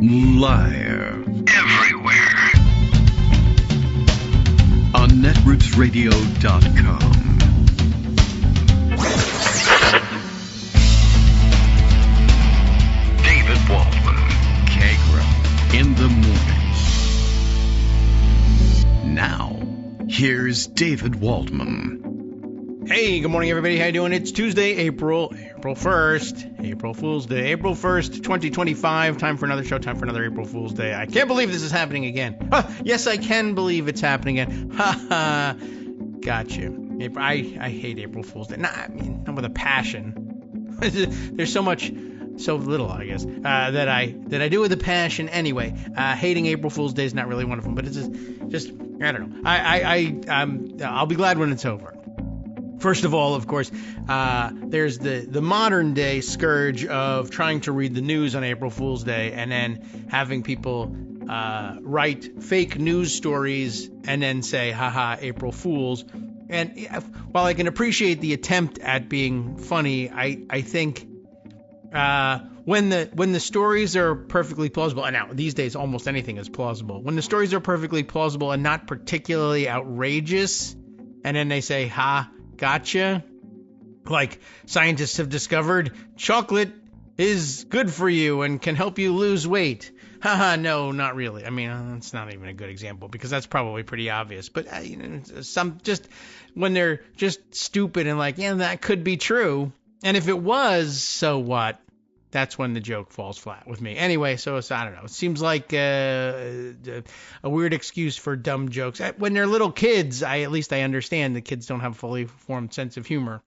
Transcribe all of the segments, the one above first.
Live. Everywhere. On netrootsradio.com. David Waldman. Kagro. In the morning. Now, here's David Waldman. Hey, good morning, everybody. How you doing? It's Tuesday, April 1st. April Fool's Day. April 1st, 2025. Time for another show. Time for another April Fool's Day. I can't believe this is happening again. Yes, I can believe it's happening again. Ha. Gotcha. I hate April Fool's Day. I mean, not with a passion. There's so little, I guess, that I do with a passion. Anyway, hating April Fool's Day is not really one of them, but it's just I don't know. I'll be glad when it's over. First of all, of course, there's the modern day scourge of trying to read the news on April Fool's Day and then having people write fake news stories and then say, haha, April Fools. And while I can appreciate the attempt at being funny, I think when the stories are perfectly plausible, and now these days almost anything is plausible, when the stories are perfectly plausible and not particularly outrageous, and then they say, ha, gotcha. Like, scientists have discovered chocolate is good for you and can help you lose weight. Haha, no, not really. I mean, it's not even a good example because that's probably pretty obvious. But, some just when they're just stupid and like, yeah, that could be true. And if it was, so what? That's when the joke falls flat with me. Anyway, so I don't know. It seems like a weird excuse for dumb jokes. When they're little kids, at least I understand the kids don't have a fully formed sense of humor.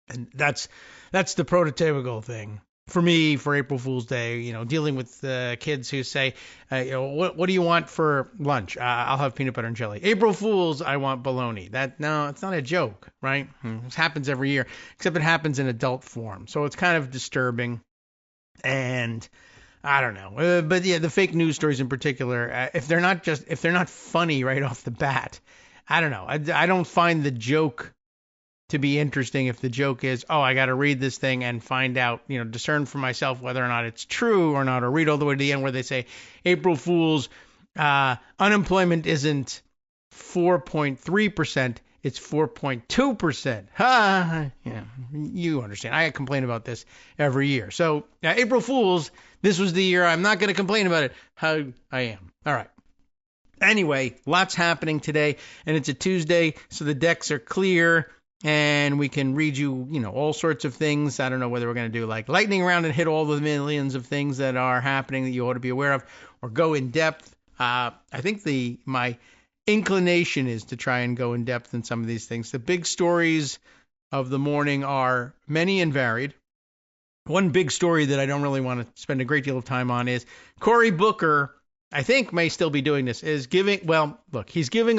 And that's the prototypical thing. For me, for April Fool's Day, dealing with kids who say, what do you want for lunch? I'll have peanut butter and jelly. April Fools, I want bologna. No, it's not a joke, right? This happens every year, except it happens in adult form. So it's kind of disturbing. And I don't know, but yeah, the fake news stories in particular, if they're not funny right off the bat, I don't know. I don't find the joke to be interesting if the joke is, I got to read this thing and find out, discern for myself whether or not it's true or not, or read all the way to the end where they say, April Fools, unemployment isn't 4.3%. It's 4.2%. Yeah, you understand. I complain about this every year. So, April Fools, this was the year I'm not going to complain about it. How I am. All right. Anyway, lots happening today, and it's a Tuesday, so the decks are clear, and we can read you, all sorts of things. I don't know whether we're going to do like lightning round and hit all the millions of things that are happening that you ought to be aware of, or go in depth. I think my inclination is to try and go in depth in some of these things. The big stories of the morning are many and varied. One big story that I don't really want to spend a great deal of time on is Cory Booker, I think may still be doing this, he's giving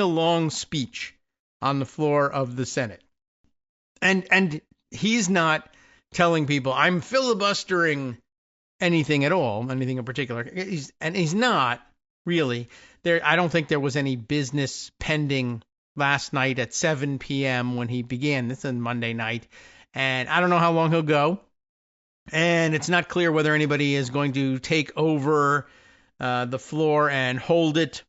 a long speech on the floor of the Senate. And he's not telling people, I'm filibustering anything at all, anything in particular. He's not really. I don't think there was any business pending last night at 7 p.m. when he began. This is Monday night. And I don't know how long he'll go. And it's not clear whether anybody is going to take over the floor and hold it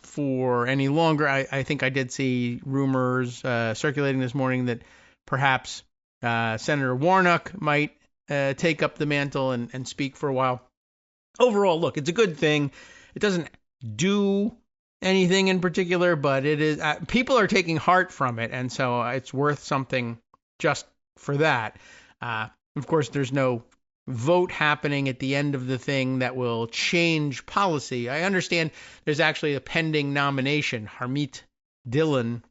for any longer. I think I did see rumors circulating this morning that perhaps Senator Warnock might take up the mantle and speak for a while. Overall, look, it's a good thing. It doesn't do anything in particular, but it is people are taking heart from it, and so it's worth something just for that. Of course, there's no vote happening at the end of the thing that will change policy. I understand there's actually a pending nomination, Harmeet Dillon,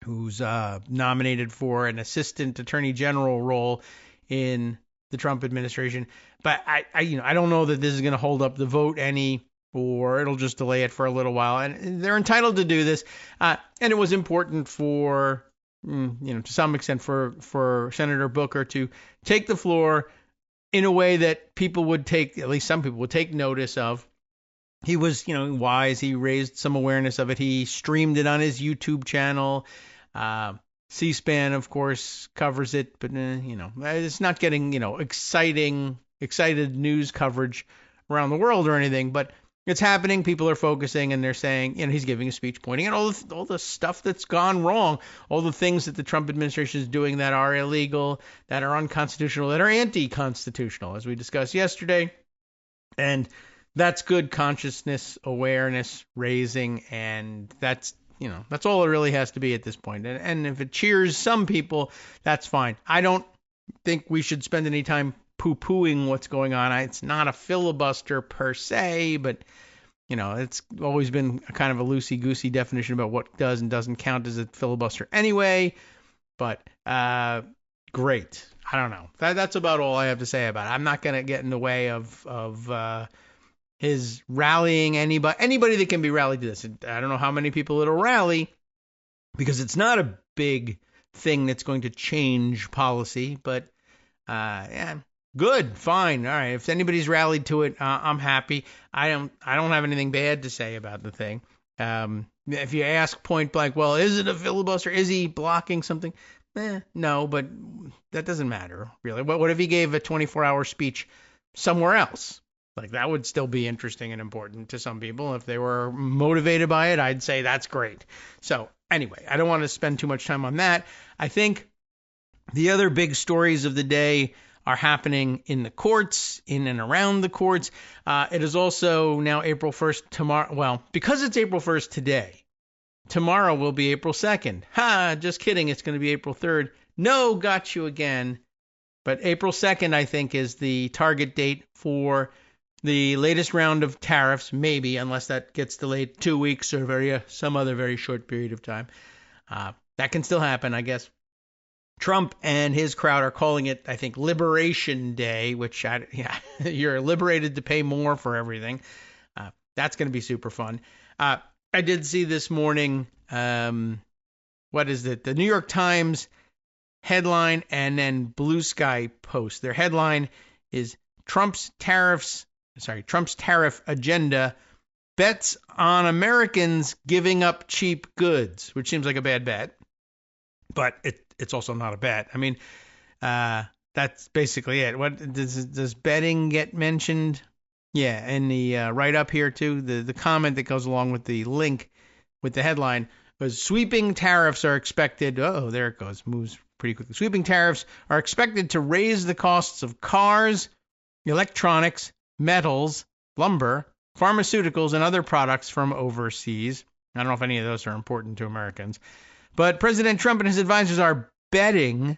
who's nominated for an assistant attorney general role in the Trump administration, but I don't know that this is going to hold up the vote any, or it'll just delay it for a little while. And they're entitled to do this. And it was important for, to some extent for Senator Booker to take the floor in a way that people would take, at least some people would take notice of. He was, wise. He raised some awareness of it. He streamed it on his YouTube channel. C-SPAN, of course, covers it, but, it's not getting, excited news coverage around the world or anything, but it's happening. People are focusing, and they're saying, he's giving a speech pointing at all the stuff that's gone wrong, all the things that the Trump administration is doing that are illegal, that are unconstitutional, that are anti-constitutional, as we discussed yesterday. And that's good consciousness, awareness raising, and that's all it really has to be at this point. And if it cheers some people, that's fine. I don't think we should spend any time poo-pooing what's going on. It's not a filibuster per se, but it's always been a kind of a loosey-goosey definition about what does and doesn't count as a filibuster anyway. But great. I don't know. That's about all I have to say about it. I'm not going to get in the way of his rallying anybody that can be rallied to this. I don't know how many people it'll rally, because it's not a big thing that's going to change policy, but yeah. Good, fine, all right. If anybody's rallied to it, I'm happy. I don't have anything bad to say about the thing. If you ask point blank, well, is it a filibuster? Is he blocking something? No, but that doesn't matter really. What if he gave a 24-hour speech somewhere else? Like, that would still be interesting and important to some people. If they were motivated by it, I'd say that's great. So anyway, I don't want to spend too much time on that. I think the other big stories of the day are happening in the courts, in and around the courts. It is also now April 1st tomorrow. Well, because it's April 1st today, tomorrow will be April 2nd. Ha, just kidding. It's going to be April 3rd. No, got you again. But April 2nd, I think, is the target date for the latest round of tariffs, maybe, unless that gets delayed 2 weeks or some other very short period of time. That can still happen, I guess. Trump and his crowd are calling it, I think, Liberation Day, which, you're liberated to pay more for everything. That's going to be super fun. I did see this morning, what is it? The New York Times headline and then Blue Sky Post. Their headline is Trump's tariff agenda bets on Americans giving up cheap goods, which seems like a bad bet. But it's also not a bet. I mean, that's basically it. What does betting get mentioned? Yeah, in the write-up here too. The comment that goes along with the link with the headline was sweeping tariffs are expected. Oh, there it goes. Moves pretty quickly. Sweeping tariffs are expected to raise the costs of cars, electronics, metals, lumber, pharmaceuticals, and other products from overseas. I don't know if any of those are important to Americans. But President Trump and his advisors are betting,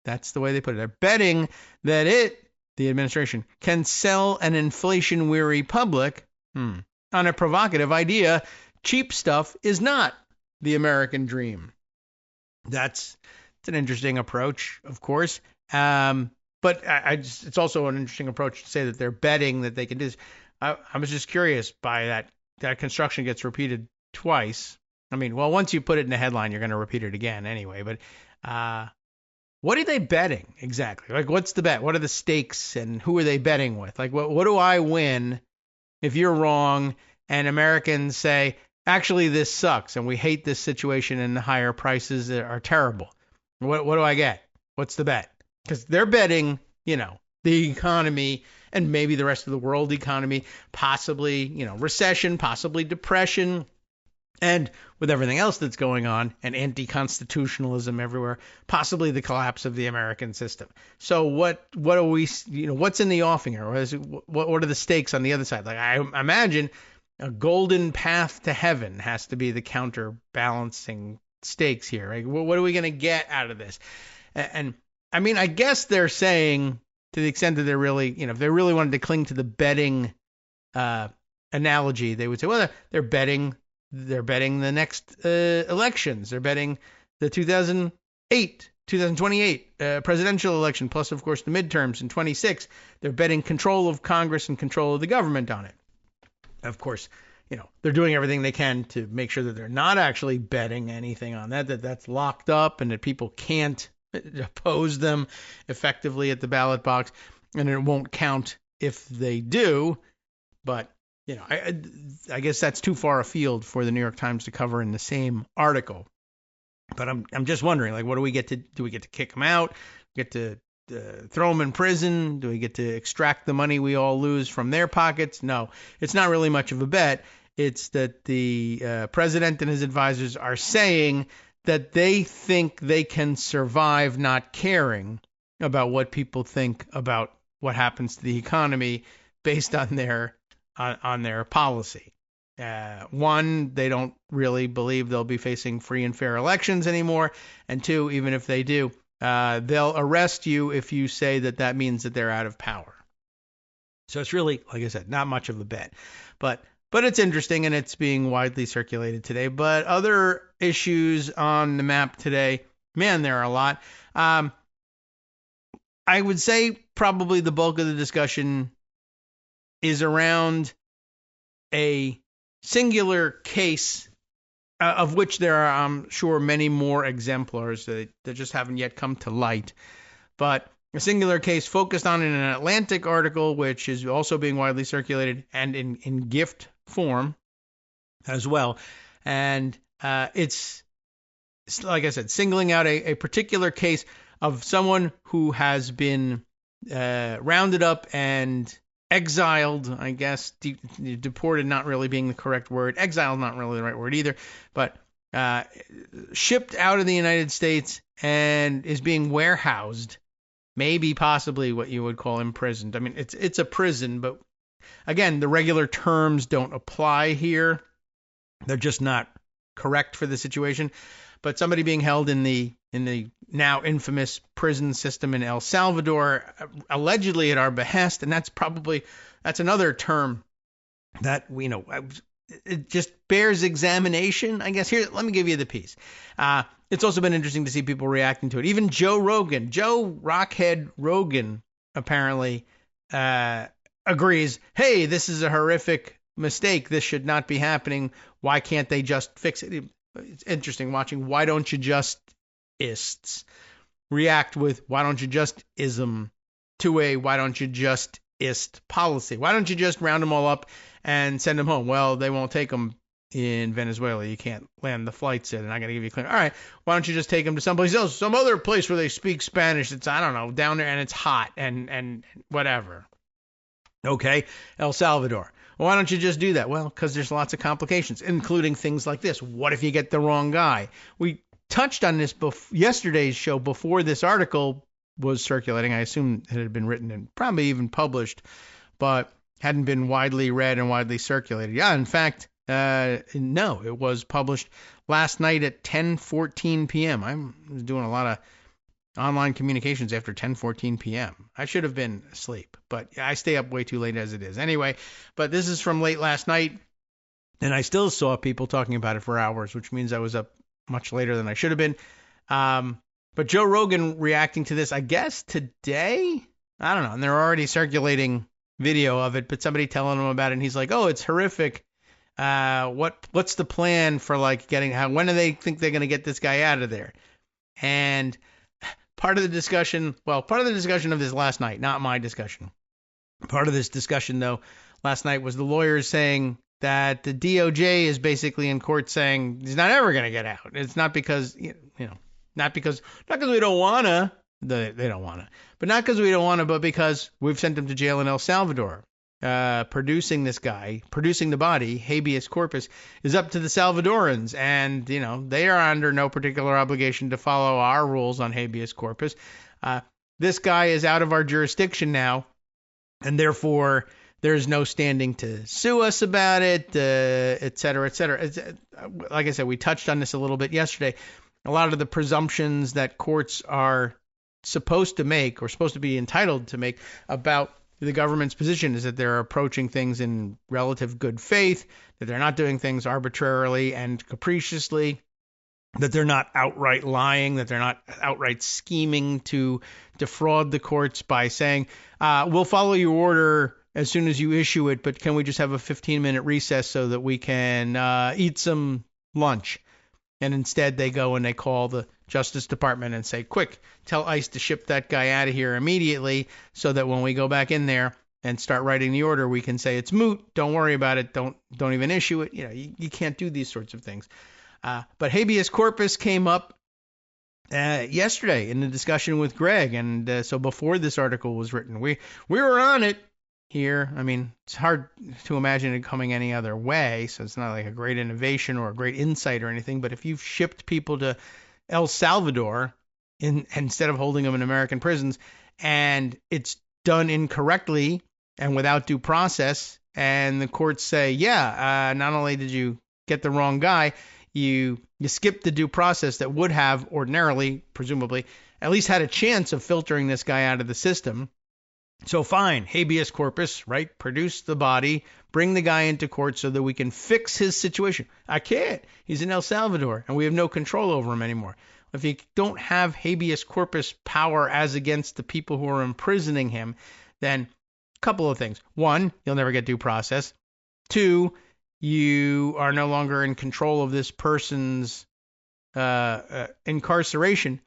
that's the way they put it, they're betting that the administration, can sell an inflation-weary public on a provocative idea. Cheap stuff is not the American dream. It's an interesting approach, of course. But it's also an interesting approach to say that they're betting that they can do this. I was just curious by that construction gets repeated twice. I mean, well, once you put it in the headline, you're going to repeat it again anyway. But what are they betting exactly? Like, what's the bet? What are the stakes, and who are they betting with? Like, what do I win if you're wrong and Americans say, actually, this sucks and we hate this situation and the higher prices are terrible? What do I get? What's the bet? Because they're betting, the economy and maybe the rest of the world economy, possibly, recession, possibly depression. And with everything else that's going on, and anti-constitutionalism everywhere, possibly the collapse of the American system. So what are we, what's in the offing here? What are the stakes on the other side? Like, I imagine a golden path to heaven has to be the counterbalancing stakes here. Right? What are we going to get out of this? And I mean, I guess they're saying, to the extent that they're really, if they really wanted to cling to the betting analogy, they would say, well, they're betting the next elections. They're betting the 2028 presidential election, plus, of course, the midterms in 26. They're betting control of Congress and control of the government on it. Of course, they're doing everything they can to make sure that they're not actually betting anything on that's locked up and that people can't oppose them effectively at the ballot box, and it won't count if they do. But I guess that's too far afield for the New York Times to cover in the same article. But I'm just wondering, like, what do we get to do? We get to kick them out? Get to throw them in prison? Do we get to extract the money we all lose from their pockets? No, it's not really much of a bet. It's that the president and his advisors are saying that they think they can survive not caring about what people think about what happens to the economy based on their policy. One, they don't really believe they'll be facing free and fair elections anymore. And two, even if they do, they'll arrest you if you say that means that they're out of power. So it's really, like I said, not much of a bet. But it's interesting, and it's being widely circulated today. But other issues on the map today, man, there are a lot. I would say probably the bulk of the discussion is around a singular case, of which there are, I'm sure, many more exemplars that just haven't yet come to light. But a singular case focused on in an Atlantic article, which is also being widely circulated and in gift form as well. And it's, like I said, singling out a particular case of someone who has been rounded up and exiled, I guess, deported not really being the correct word. Exiled not really the right word either, but shipped out of the United States and is being warehoused, maybe possibly what you would call imprisoned. I mean, it's a prison, but again, the regular terms don't apply here. They're just not correct for the situation. But somebody being held in the now infamous prison system in El Salvador, allegedly at our behest, and that's another term that we know it just bears examination, I guess. Here, let me give you the piece. It's also been interesting to see people reacting to it. Even Joe Rockhead Rogan, apparently agrees. Hey, this is a horrific mistake. This should not be happening. Why can't they just fix it? It's interesting watching why don't you just ists react with why don't you just ism to a why don't you just ist policy. Why don't you just round them all up and send them home? Well, they won't take them in Venezuela. You can't land the flights in, and I'm going to give you a clear. All right, why don't you just take them to someplace else, some other place where they speak Spanish? It's, I don't know, down there and it's hot and whatever. Okay, El Salvador. Why don't you just do that? Well, because there's lots of complications, including things like this. What if you get the wrong guy? We touched on this yesterday's show before this article was circulating. I assume it had been written and probably even published, but hadn't been widely read and widely circulated. Yeah, in fact, no, it was published last night at 10:14 p.m. I was doing a lot of online communications after 10:14 p.m. I should have been asleep, but I stay up way too late as it is. Anyway, but this is from late last night, and I still saw people talking about it for hours, which means I was up much later than I should have been. But Joe Rogan reacting to this, I guess today? I don't know. And they're already circulating video of it, but somebody telling him about it, and he's like, oh, it's horrific. What's the plan for like when do they think they're going to get this guy out of there? And part of the discussion of this last night, not my discussion. Part of this discussion, though, last night was the lawyers saying that the DOJ is basically in court saying he's not ever going to get out. It's not because, not because we don't want to, they don't want to, but not because we don't want to, but because we've sent him to jail in El Salvador. Producing the body, habeas corpus, is up to the Salvadorans, and they are under no particular obligation to follow our rules on habeas corpus. This guy is out of our jurisdiction now, and therefore there's no standing to sue us about it, et cetera, et cetera. Like I said, we touched on this a little bit yesterday. A lot of the presumptions that courts are supposed to make or supposed to be entitled to make about the government's position is that they're approaching things in relative good faith, that they're not doing things arbitrarily and capriciously, that they're not outright lying, that they're not outright scheming to defraud the courts by saying, we'll follow your order as soon as you issue it, but can we just have a 15-minute recess so that we can eat some lunch? And instead they go and they call the Justice Department and say, quick, tell ICE to ship that guy out of here immediately so that when we go back in there and start writing the order, we can say it's moot. Don't worry about it. Don't even issue it. You can't do these sorts of things. But habeas corpus came up yesterday in the discussion with Greg. And so before this article was written, we were on it here. I mean, it's hard to imagine it coming any other way. So it's not like a great innovation or a great insight or anything. But if you've shipped people to El Salvador instead of holding them in American prisons, and it's done incorrectly and without due process, and the courts say, yeah, not only did you get the wrong guy, you skipped the due process that would have ordinarily, presumably, at least had a chance of filtering this guy out of the system. So fine, habeas corpus, right? Produce the body, bring the guy into court so that we can fix his situation. I can't. He's in El Salvador, and we have no control over him anymore. If you don't have habeas corpus power as against the people who are imprisoning him, then a couple of things. One, you'll never get due process. Two, you are no longer in control of this person's incarceration,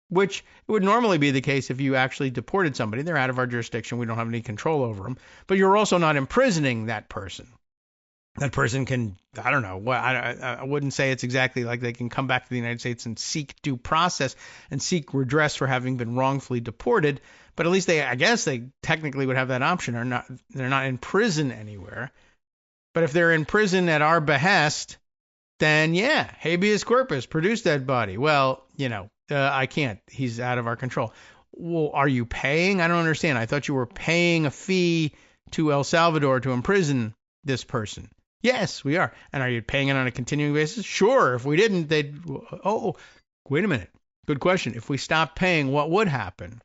which would normally be the case if you actually deported somebody. They're out of our jurisdiction. We don't have any control over them. But you're also not imprisoning that person. That person can, I don't know, I wouldn't say it's exactly like they can come back to the United States and seek due process and seek redress for having been wrongfully deported. But at least I guess they technically would have that option. They're not in prison anywhere. But if they're in prison at our behest, then yeah, habeas corpus, produce that body. Well, I can't. He's out of our control. Well, are you paying? I don't understand. I thought you were paying a fee to El Salvador to imprison this person. Yes, we are. And are you paying it on a continuing basis? Sure. If we didn't, they'd... Oh, wait a minute. Good question. If we stopped paying, what would happen?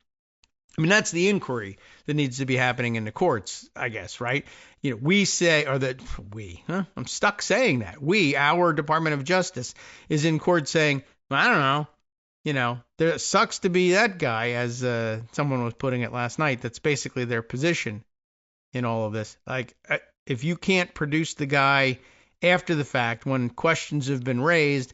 I mean, that's the inquiry that needs to be happening in the courts, I guess, right? We say, I'm stuck saying that. Our Department of Justice is in court saying, I don't know, there sucks to be that guy, as someone was putting it last night. That's basically their position in all of this. Like, if you can't produce the guy after the fact when questions have been raised,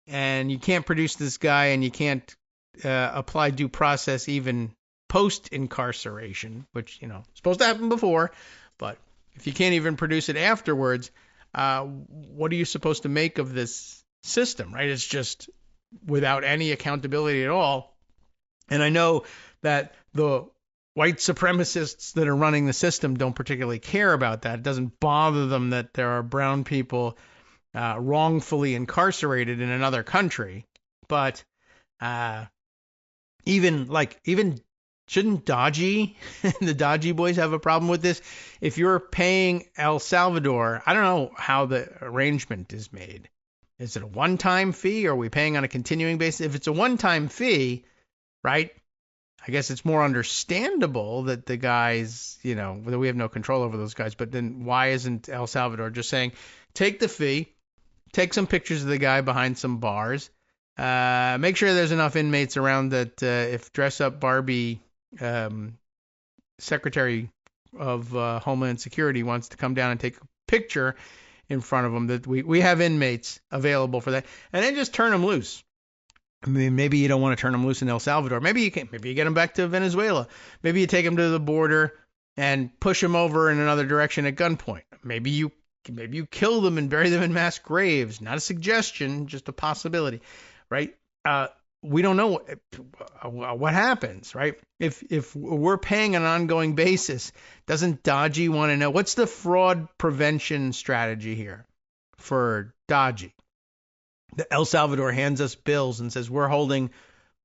and you can't produce this guy and you can't apply due process even post-incarceration, which, supposed to happen before, but if you can't even produce it afterwards, what are you supposed to make of this system, right? It's just without any accountability at all. And I know that the white supremacists that are running the system don't particularly care about that. It doesn't bother them that there are brown people wrongfully incarcerated in another country. But even shouldn't Doge, the Doge boys, have a problem with this? If you're paying El Salvador, I don't know how the arrangement is made. Is it a one-time fee, or are we paying on a continuing basis? If it's a one-time fee, right, I guess it's more understandable that the guys, that we have no control over those guys. But then why isn't El Salvador just saying, take the fee, take some pictures of the guy behind some bars, make sure there's enough inmates around that if dress-up Barbie Secretary of Homeland Security wants to come down and take a picture in front of them, that we have inmates available for that, and then just turn them loose. I mean, maybe you don't want to turn them loose in El Salvador. Maybe you get them back to Venezuela. Maybe you take them to the border and push them over in another direction at gunpoint. Maybe you kill them and bury them in mass graves. Not a suggestion, just a possibility, right? We don't know what happens, right? If we're paying on an ongoing basis, doesn't Doge want to know what's the fraud prevention strategy here for Doge? The El Salvador hands us bills and says, we're holding,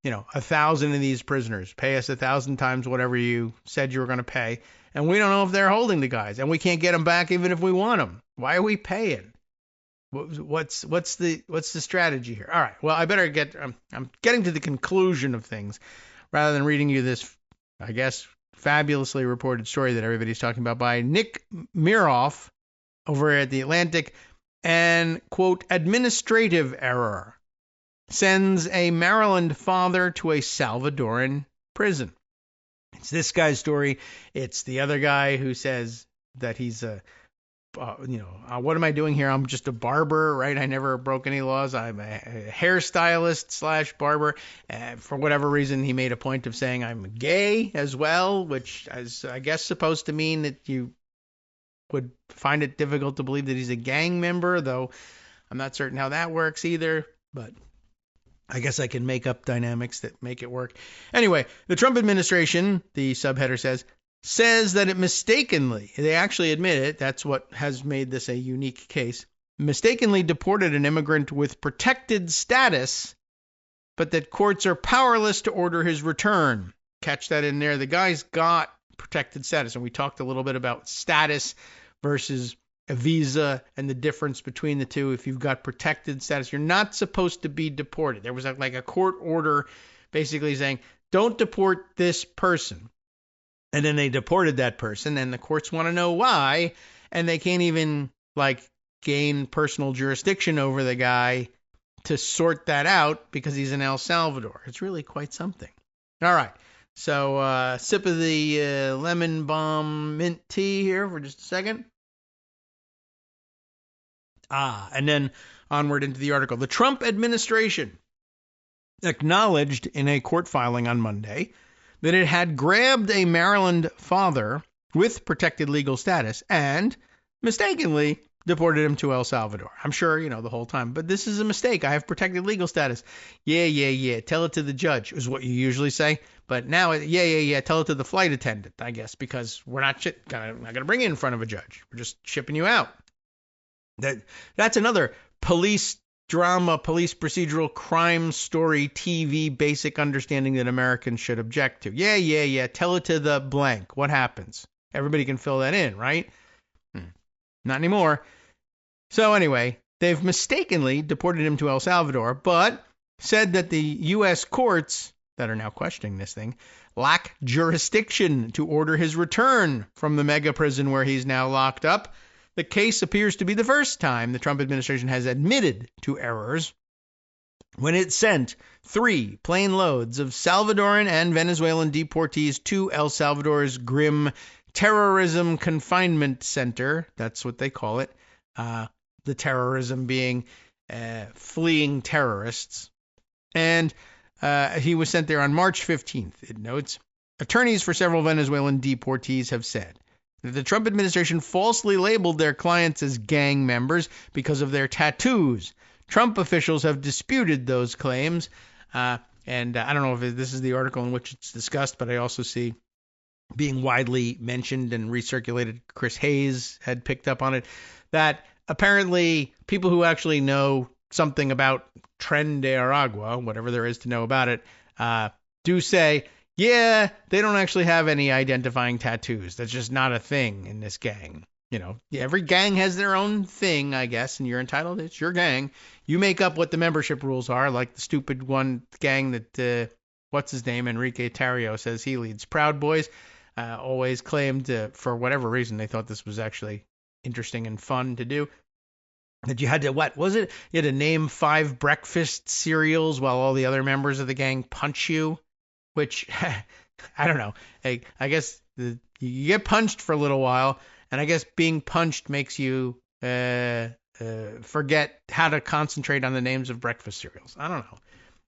1,000 of these prisoners. Pay us 1,000 times whatever you said you were going to pay. And we don't know if they're holding the guys, and we can't get them back even if we want them. Why are we paying? What's the strategy here? All right. Well, I better I'm getting to the conclusion of things rather than reading you this, I guess, fabulously reported story that everybody's talking about by Nick Miroff over at The Atlantic. And, quote, administrative error sends a Maryland father to a Salvadoran prison. It's this guy's story. It's the other guy who says that he's what am I doing here? I'm just a barber, right? I never broke any laws. I'm a hairstylist / barber. For whatever reason, he made a point of saying I'm gay as well, which is, I guess, supposed to mean that you would find it difficult to believe that he's a gang member, though I'm not certain how that works either. But I guess I can make up dynamics that make it work. Anyway, the Trump administration, the subheader says that it mistakenly, they actually admit it, that's what has made this a unique case, mistakenly deported an immigrant with protected status, but that courts are powerless to order his return. Catch that in there. The guy's got protected status, and we talked a little bit about status versus a visa and the difference between the two. If you've got protected status, you're not supposed to be deported. There was like a court order basically saying, don't deport this person. And then they deported that person, and the courts want to know why, and they can't even gain personal jurisdiction over the guy to sort that out because he's in El Salvador. It's really quite something. All right. So sip of the lemon balm mint tea here for just a second. And then onward into the article. The Trump administration acknowledged in a court filing on Monday that it had grabbed a Maryland father with protected legal status and mistakenly deported him to El Salvador. I'm sure, the whole time. But this is a mistake. I have protected legal status. Yeah. Tell it to the judge is what you usually say. But now, yeah. Tell it to the flight attendant, I guess, because we're not going to bring you in front of a judge. We're just shipping you out. That's another police drama, police procedural crime story, TV basic understanding that Americans should object to. Yeah. Tell it to the blank. What happens? Everybody can fill that in, right? Not anymore. So anyway, they've mistakenly deported him to El Salvador, but said that the U.S. courts that are now questioning this thing lack jurisdiction to order his return from the mega prison where he's now locked up. The case appears to be the first time the Trump administration has admitted to errors when it sent 3 plane loads of Salvadoran and Venezuelan deportees to El Salvador's grim terrorism confinement center. That's what they call it. The terrorism being fleeing terrorists. And he was sent there on March 15th, it notes. Attorneys for several Venezuelan deportees have said that the Trump administration falsely labeled their clients as gang members because of their tattoos. Trump officials have disputed those claims. And I don't know if this is the article in which it's discussed, but I also see being widely mentioned and recirculated, Chris Hayes had picked up on it, that apparently people who actually know something about Tren de Aragua, whatever there is to know about it, do say, yeah, they don't actually have any identifying tattoos. That's just not a thing in this gang. Every gang has their own thing, I guess, and you're entitled. It's your gang. You make up what the membership rules are, like the stupid one gang that, what's his name, Enrique Tarrio says he leads. Proud Boys always claimed, for whatever reason, they thought this was actually interesting and fun to do, that you had to, you had to name 5 breakfast cereals while all the other members of the gang punch you, which, I don't know. I guess you get punched for a little while, and I guess being punched makes you forget how to concentrate on the names of breakfast cereals. I don't know.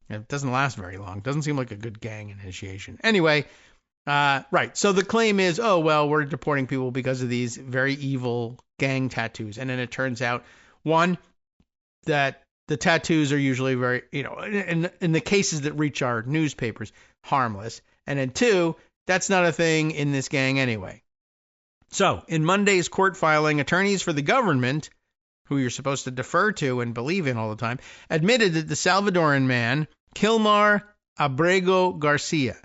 It doesn't last very long. Doesn't seem like a good gang initiation. Anyway, right. So the claim is, we're deporting people because of these very evil gang tattoos. And then it turns out, one, that the tattoos are usually very, in the cases that reach our newspapers, harmless. And then 2, that's not a thing in this gang anyway. So in Monday's court filing, attorneys for the government, who you're supposed to defer to and believe in all the time, admitted that the Salvadoran man, Kilmar Abrego Garcia,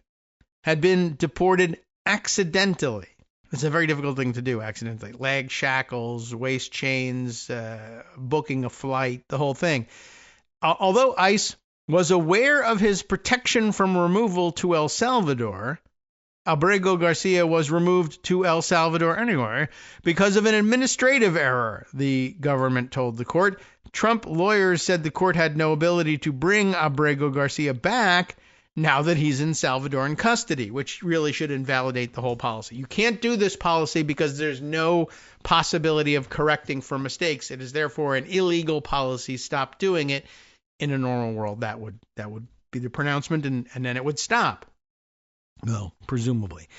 had been deported accidentally. It's a very difficult thing to do, accidentally. Leg shackles, waist chains, booking a flight, the whole thing. Although ICE was aware of his protection from removal to El Salvador, Abrego Garcia was removed to El Salvador anyway because of an administrative error, the government told the court. Trump lawyers said the court had no ability to bring Abrego Garcia back now that he's in Salvadoran custody, which really should invalidate the whole policy. You can't do this policy because there's no possibility of correcting for mistakes. It is therefore an illegal policy. Stop doing it. In a normal world, that would be the pronouncement, and then it would stop. Well, presumably.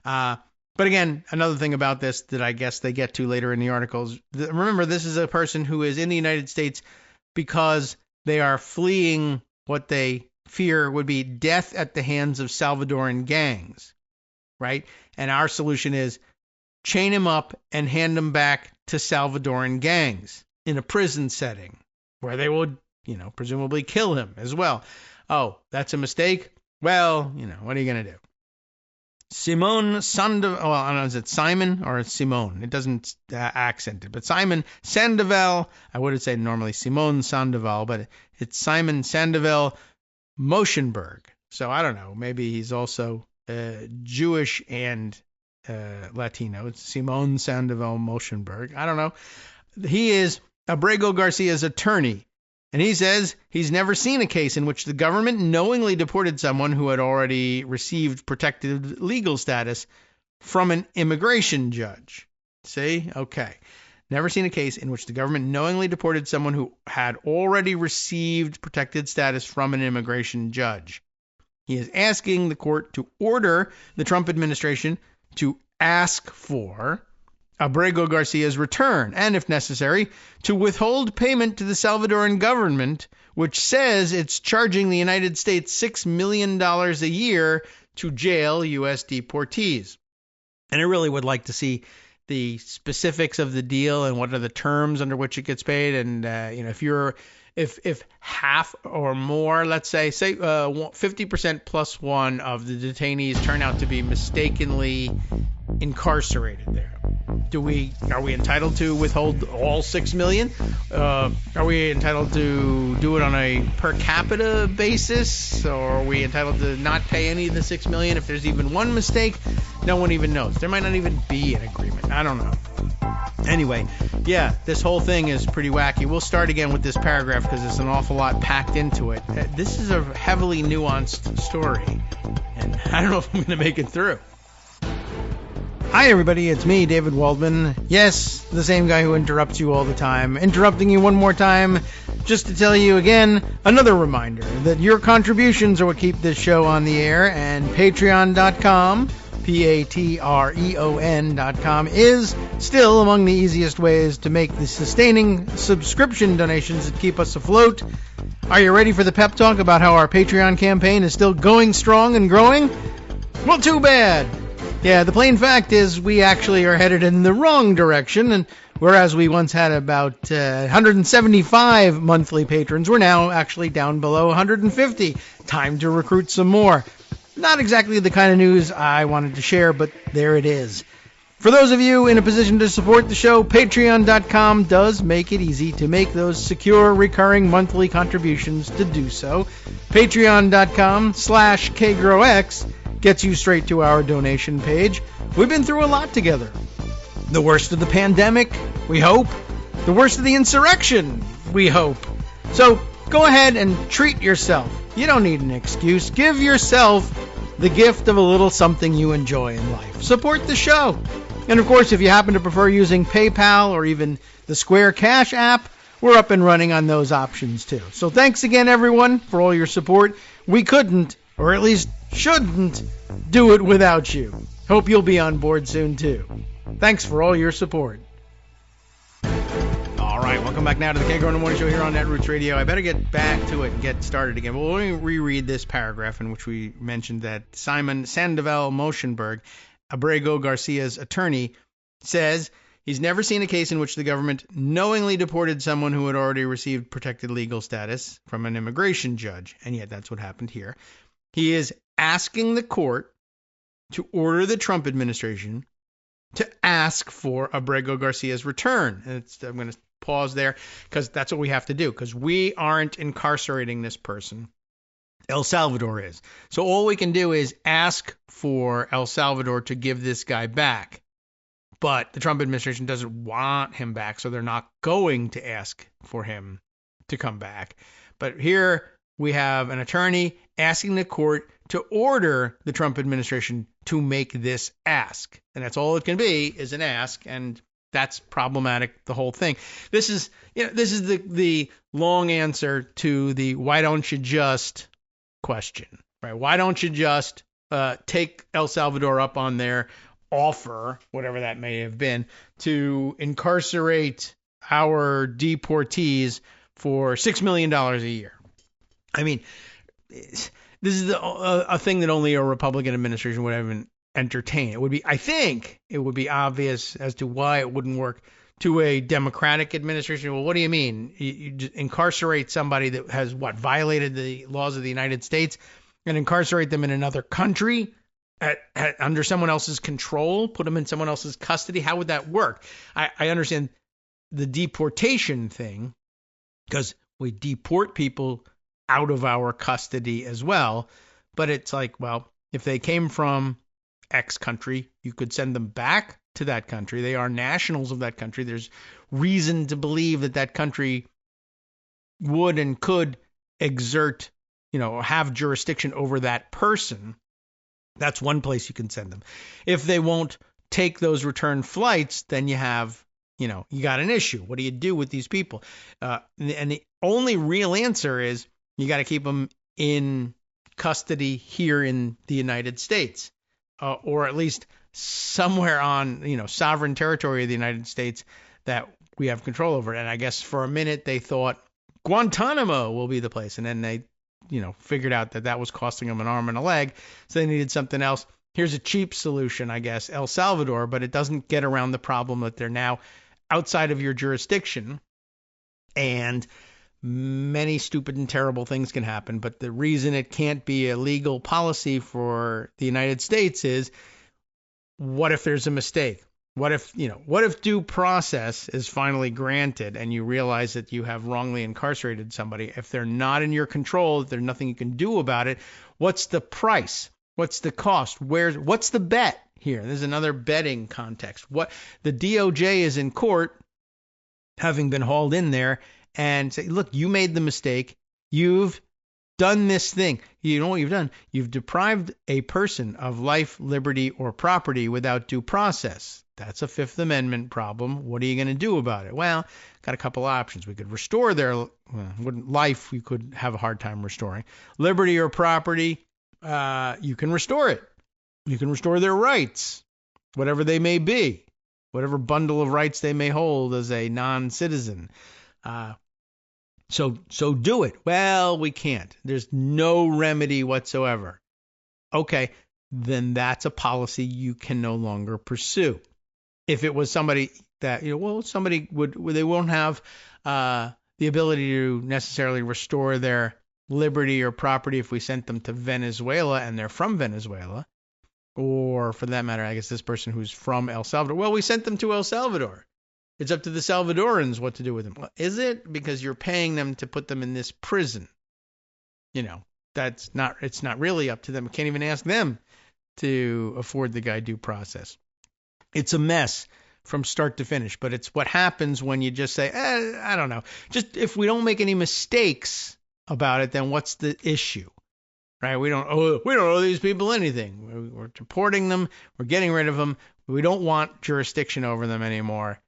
But again, another thing about this that I guess they get to later in the articles, remember, this is a person who is in the United States because they are fleeing what they fear would be death at the hands of Salvadoran gangs, right? And our solution is chain him up and hand him back to Salvadoran gangs in a prison setting where they would, presumably kill him as well. Oh, that's a mistake? Well, what are you going to do? Simon Sandoval, well, I don't know, is it Simon or Simone? It doesn't accent it, but Simon Sandoval, I would say normally Simone Sandoval, but it's Simon Sandoval Moschenberg. So I don't know, maybe he's also Jewish and Latino. It's Simone Sandoval Moschenberg. I don't know. He is Abrego Garcia's attorney. And he says he's never seen a case in which the government knowingly deported someone who had already received protected legal status from an immigration judge. See? Okay. Never seen a case in which the government knowingly deported someone who had already received protected status from an immigration judge. He is asking the court to order the Trump administration to ask for Abrego Garcia's return, and if necessary, to withhold payment to the Salvadoran government, which says it's charging the United States $6 million a year to jail U.S. deportees. And I really would like to see the specifics of the deal and what are the terms under which it gets paid. And, if half or more, let's say 50% plus one of the detainees turn out to be mistakenly incarcerated there, are we entitled to withhold all $6 million? Are we entitled to do it on a per capita basis, or are we entitled to not pay any of the $6 million if there's even one mistake? No one even knows. There might not even be an agreement. I don't know. Anyway, yeah, this whole thing is pretty wacky. We'll start again with this paragraph because there's an awful lot packed into it. This is a heavily nuanced story, and I don't know if I'm going to make it through. Hi, everybody. It's me, David Waldman. Yes, the same guy who interrupts you all the time. Interrupting you one more time just to tell you again, another reminder that your contributions are what keep this show on the air, and Patreon.com, Patreon.com, is still among the easiest ways to make the sustaining subscription donations that keep us afloat. Are you ready for the pep talk about how our Patreon campaign is still going strong and growing? Well, too bad. Yeah, the plain fact is we actually are headed in the wrong direction, and whereas we once had about 175 monthly patrons, we're now actually down below 150. Time to recruit some more. Not exactly the kind of news I wanted to share, but there it is. For those of you in a position to support the show, Patreon.com does make it easy to make those secure, recurring monthly contributions to do so. Patreon.com/KagroX gets you straight to our donation page. We've been through a lot together. The worst of the pandemic, we hope. The worst of the insurrection, we hope. So go ahead and treat yourself. You don't need an excuse. Give yourself the gift of a little something you enjoy in life. Support the show. And of course, if you happen to prefer using PayPal or even the Square Cash app, we're up and running on those options too. So thanks again, everyone, for all your support. We couldn't, or at least shouldn't, do it without you. Hope you'll be on board soon too. Thanks for all your support. All right, welcome back now to the Kagro in the Morning Show here on Netroots Radio. I better get back to it and get started again. Well, let me reread this paragraph in which we mentioned that Simon Sandoval Moschenberg, Abrego Garcia's attorney, says he's never seen a case in which the government knowingly deported someone who had already received protected legal status from an immigration judge, and yet that's what happened here. He is asking the court to order the Trump administration to ask for Abrego Garcia's return. And I'm going to pause there because that's what we have to do, because we aren't incarcerating this person. El Salvador is. So all we can do is ask for El Salvador to give this guy back. But the Trump administration doesn't want him back, so they're not going to ask for him to come back. But here we have an attorney asking the court to order the Trump administration to make this ask. And that's all it can be, is an ask, and that's problematic, the whole thing. This is the long answer to the why don't you just question, right? Why don't you just take El Salvador up on their offer, whatever that may have been, to incarcerate our deportees for $6 million a year? I mean, this is a thing that only a Republican administration would even entertain. It would be, I think, it would be obvious as to why it wouldn't work to a Democratic administration. Well, what do you mean? You just incarcerate somebody that has violated the laws of the United States and incarcerate them in another country under someone else's control, put them in someone else's custody? How would that work? I understand the deportation thing because we deport people out of our custody as well. But it's like, well, if they came from X country, you could send them back to that country. They are nationals of that country. There's reason to believe that that country would and could exert, or have jurisdiction over that person. That's one place you can send them. If they won't take those return flights, then you have, you got an issue. What do you do with these people? And the only real answer is you got to keep them in custody here in the United States, or at least somewhere on, sovereign territory of the United States that we have control over. And I guess for a minute they thought Guantanamo will be the place. And then they, figured out that was costing them an arm and a leg. So they needed something else. Here's a cheap solution, I guess, El Salvador, but it doesn't get around the problem that they're now outside of your jurisdiction. And many stupid and terrible things can happen. But the reason it can't be a legal policy for the United States is, what if there's a mistake? What if due process is finally granted and you realize that you have wrongly incarcerated somebody? If they're not in your control, if there's nothing you can do about it, what's the price? What's the cost? What's the bet here? There's another betting context. What the DOJ is in court, having been hauled in there, and say, look, you made the mistake. You've done this thing. You know what you've done? You've deprived a person of life, liberty, or property without due process. That's a Fifth Amendment problem. What are you going to do about it? Well, got a couple options. We could restore their life. We could have a hard time restoring. Liberty or property, you can restore it. You can restore their rights, whatever they may be, whatever bundle of rights they may hold as a non-citizen. So do it. Well, we can't. There's no remedy whatsoever. Okay, then that's a policy you can no longer pursue. If it was somebody that, somebody they won't have the ability to necessarily restore their liberty or property if we sent them to Venezuela and they're from Venezuela, or for that matter, I guess this person who's from El Salvador. Well, we sent them to El Salvador. It's up to the Salvadorans what to do with them. Is it? Because you're paying them to put them in this prison. It's not really up to them. We can't even ask them to afford the guy due process. It's a mess from start to finish, but it's what happens when you just say, I don't know. Just if we don't make any mistakes about it, then what's the issue? Right? We don't owe these people anything. We're deporting them. We're getting rid of them. We don't want jurisdiction over them anymore.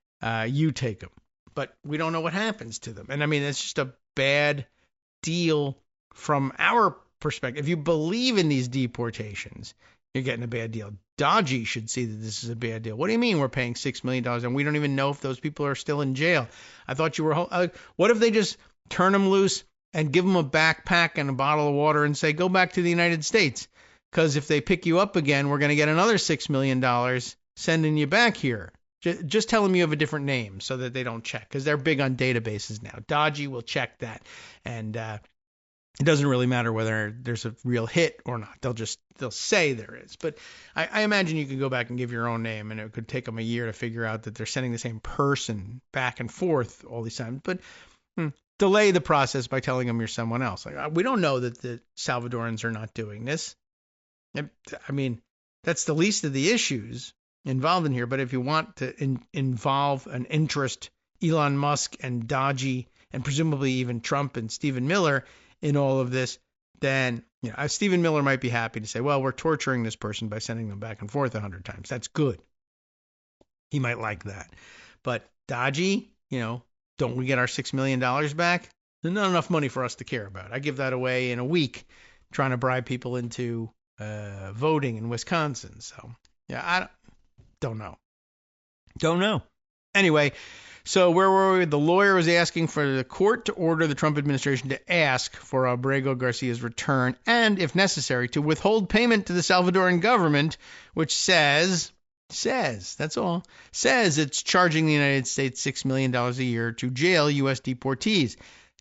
You take them. But we don't know what happens to them. And I mean, it's just a bad deal from our perspective. If you believe in these deportations, you're getting a bad deal. Doge should see that this is a bad deal. What do you mean we're paying $6 million and we don't even know if those people are still in jail? I thought you were what if they just turn them loose and give them a backpack and a bottle of water and say, go back to the United States? Because if they pick you up again, we're going to get another $6 million sending you back here. Just tell them you have a different name so that they don't check, because they're big on databases now. Doge will check that. And it doesn't really matter whether there's a real hit or not. They'll say there is. But I imagine you could go back and give your own name, and it could take them a year to figure out that they're sending the same person back and forth all these times. But delay the process by telling them you're someone else. We don't know that the Salvadorans are not doing this. I mean, that's the least of the issues involved in here. But if you want to involve an interest, Elon Musk and Doge, and presumably even Trump and Stephen Miller in all of this, then Stephen Miller might be happy to say, well, we're torturing this person by sending them back and forth 100 times. That's good. He might like that. But Doge, don't we get our $6 million back? There's not enough money for us to care about. I give that away in a week trying to bribe people into voting in Wisconsin. So, I don't know. Don't know. Anyway, so where were we? The lawyer was asking for the court to order the Trump administration to ask for Abrego Garcia's return and, if necessary, to withhold payment to the Salvadoran government, which says it's charging the United States $6 million a year to jail U.S. deportees.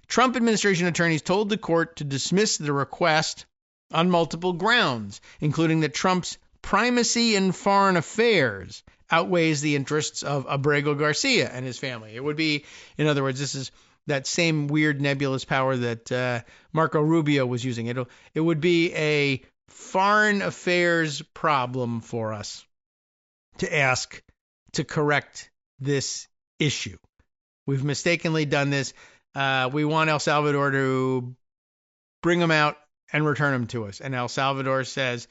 Trump administration attorneys told the court to dismiss the request on multiple grounds, including that Trump's primacy in foreign affairs outweighs the interests of Abrego Garcia and his family. It would be, in other words, this is that same weird nebulous power that Marco Rubio was using. It would be a foreign affairs problem for us to ask to correct this issue. We've mistakenly done this. We want El Salvador to bring them out and return them to us. And El Salvador says,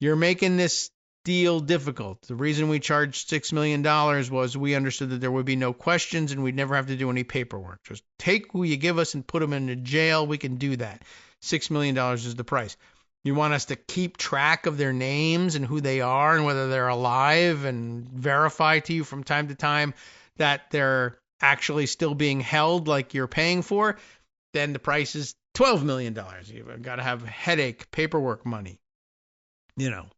you're making this deal difficult. The reason we charged $6 million was we understood that there would be no questions and we'd never have to do any paperwork. Just take who you give us and put them into jail. We can do that. $6 million is the price. You want us to keep track of their names and who they are and whether they're alive and verify to you from time to time that they're actually still being held like you're paying for, then the price is $12 million. You've got to have headache paperwork money.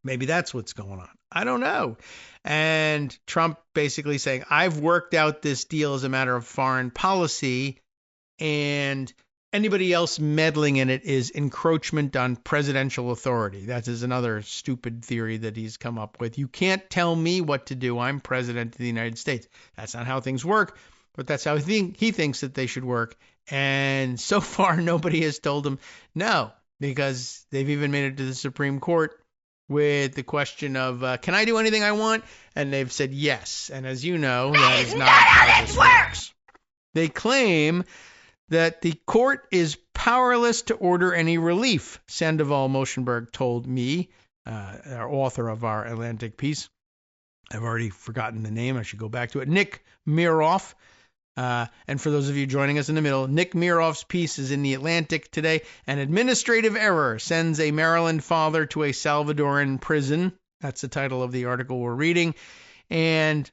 Maybe that's what's going on. I don't know. And Trump basically saying, I've worked out this deal as a matter of foreign policy, and anybody else meddling in it is encroachment on presidential authority. That is another stupid theory that he's come up with. You can't tell me what to do. I'm president of the United States. That's not how things work, but that's how he thinks that they should work. And so far, nobody has told him no, because they've even made it to the Supreme Court with the question of, can I do anything I want? And they've said yes. And as you know, that is not how this works. They claim that the court is powerless to order any relief, Sandoval Moshenberg told me, our author of our Atlantic piece. I've already forgotten the name. I should go back to it. Nick Miroff. And for those of you joining us in the middle, Nick Miroff's piece is in the Atlantic today. An administrative error sends a Maryland father to a Salvadoran prison. That's the title of the article we're reading. And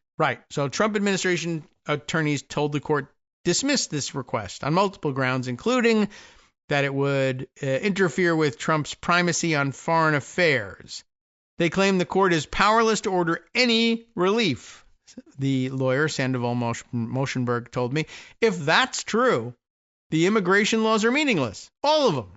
so Trump administration attorneys told the court dismiss this request on multiple grounds, including that it would interfere with Trump's primacy on foreign affairs. They claim the court is powerless to order any relief. The lawyer, Sandoval Moshenberg, told me, if that's true, the immigration laws are meaningless. All of them.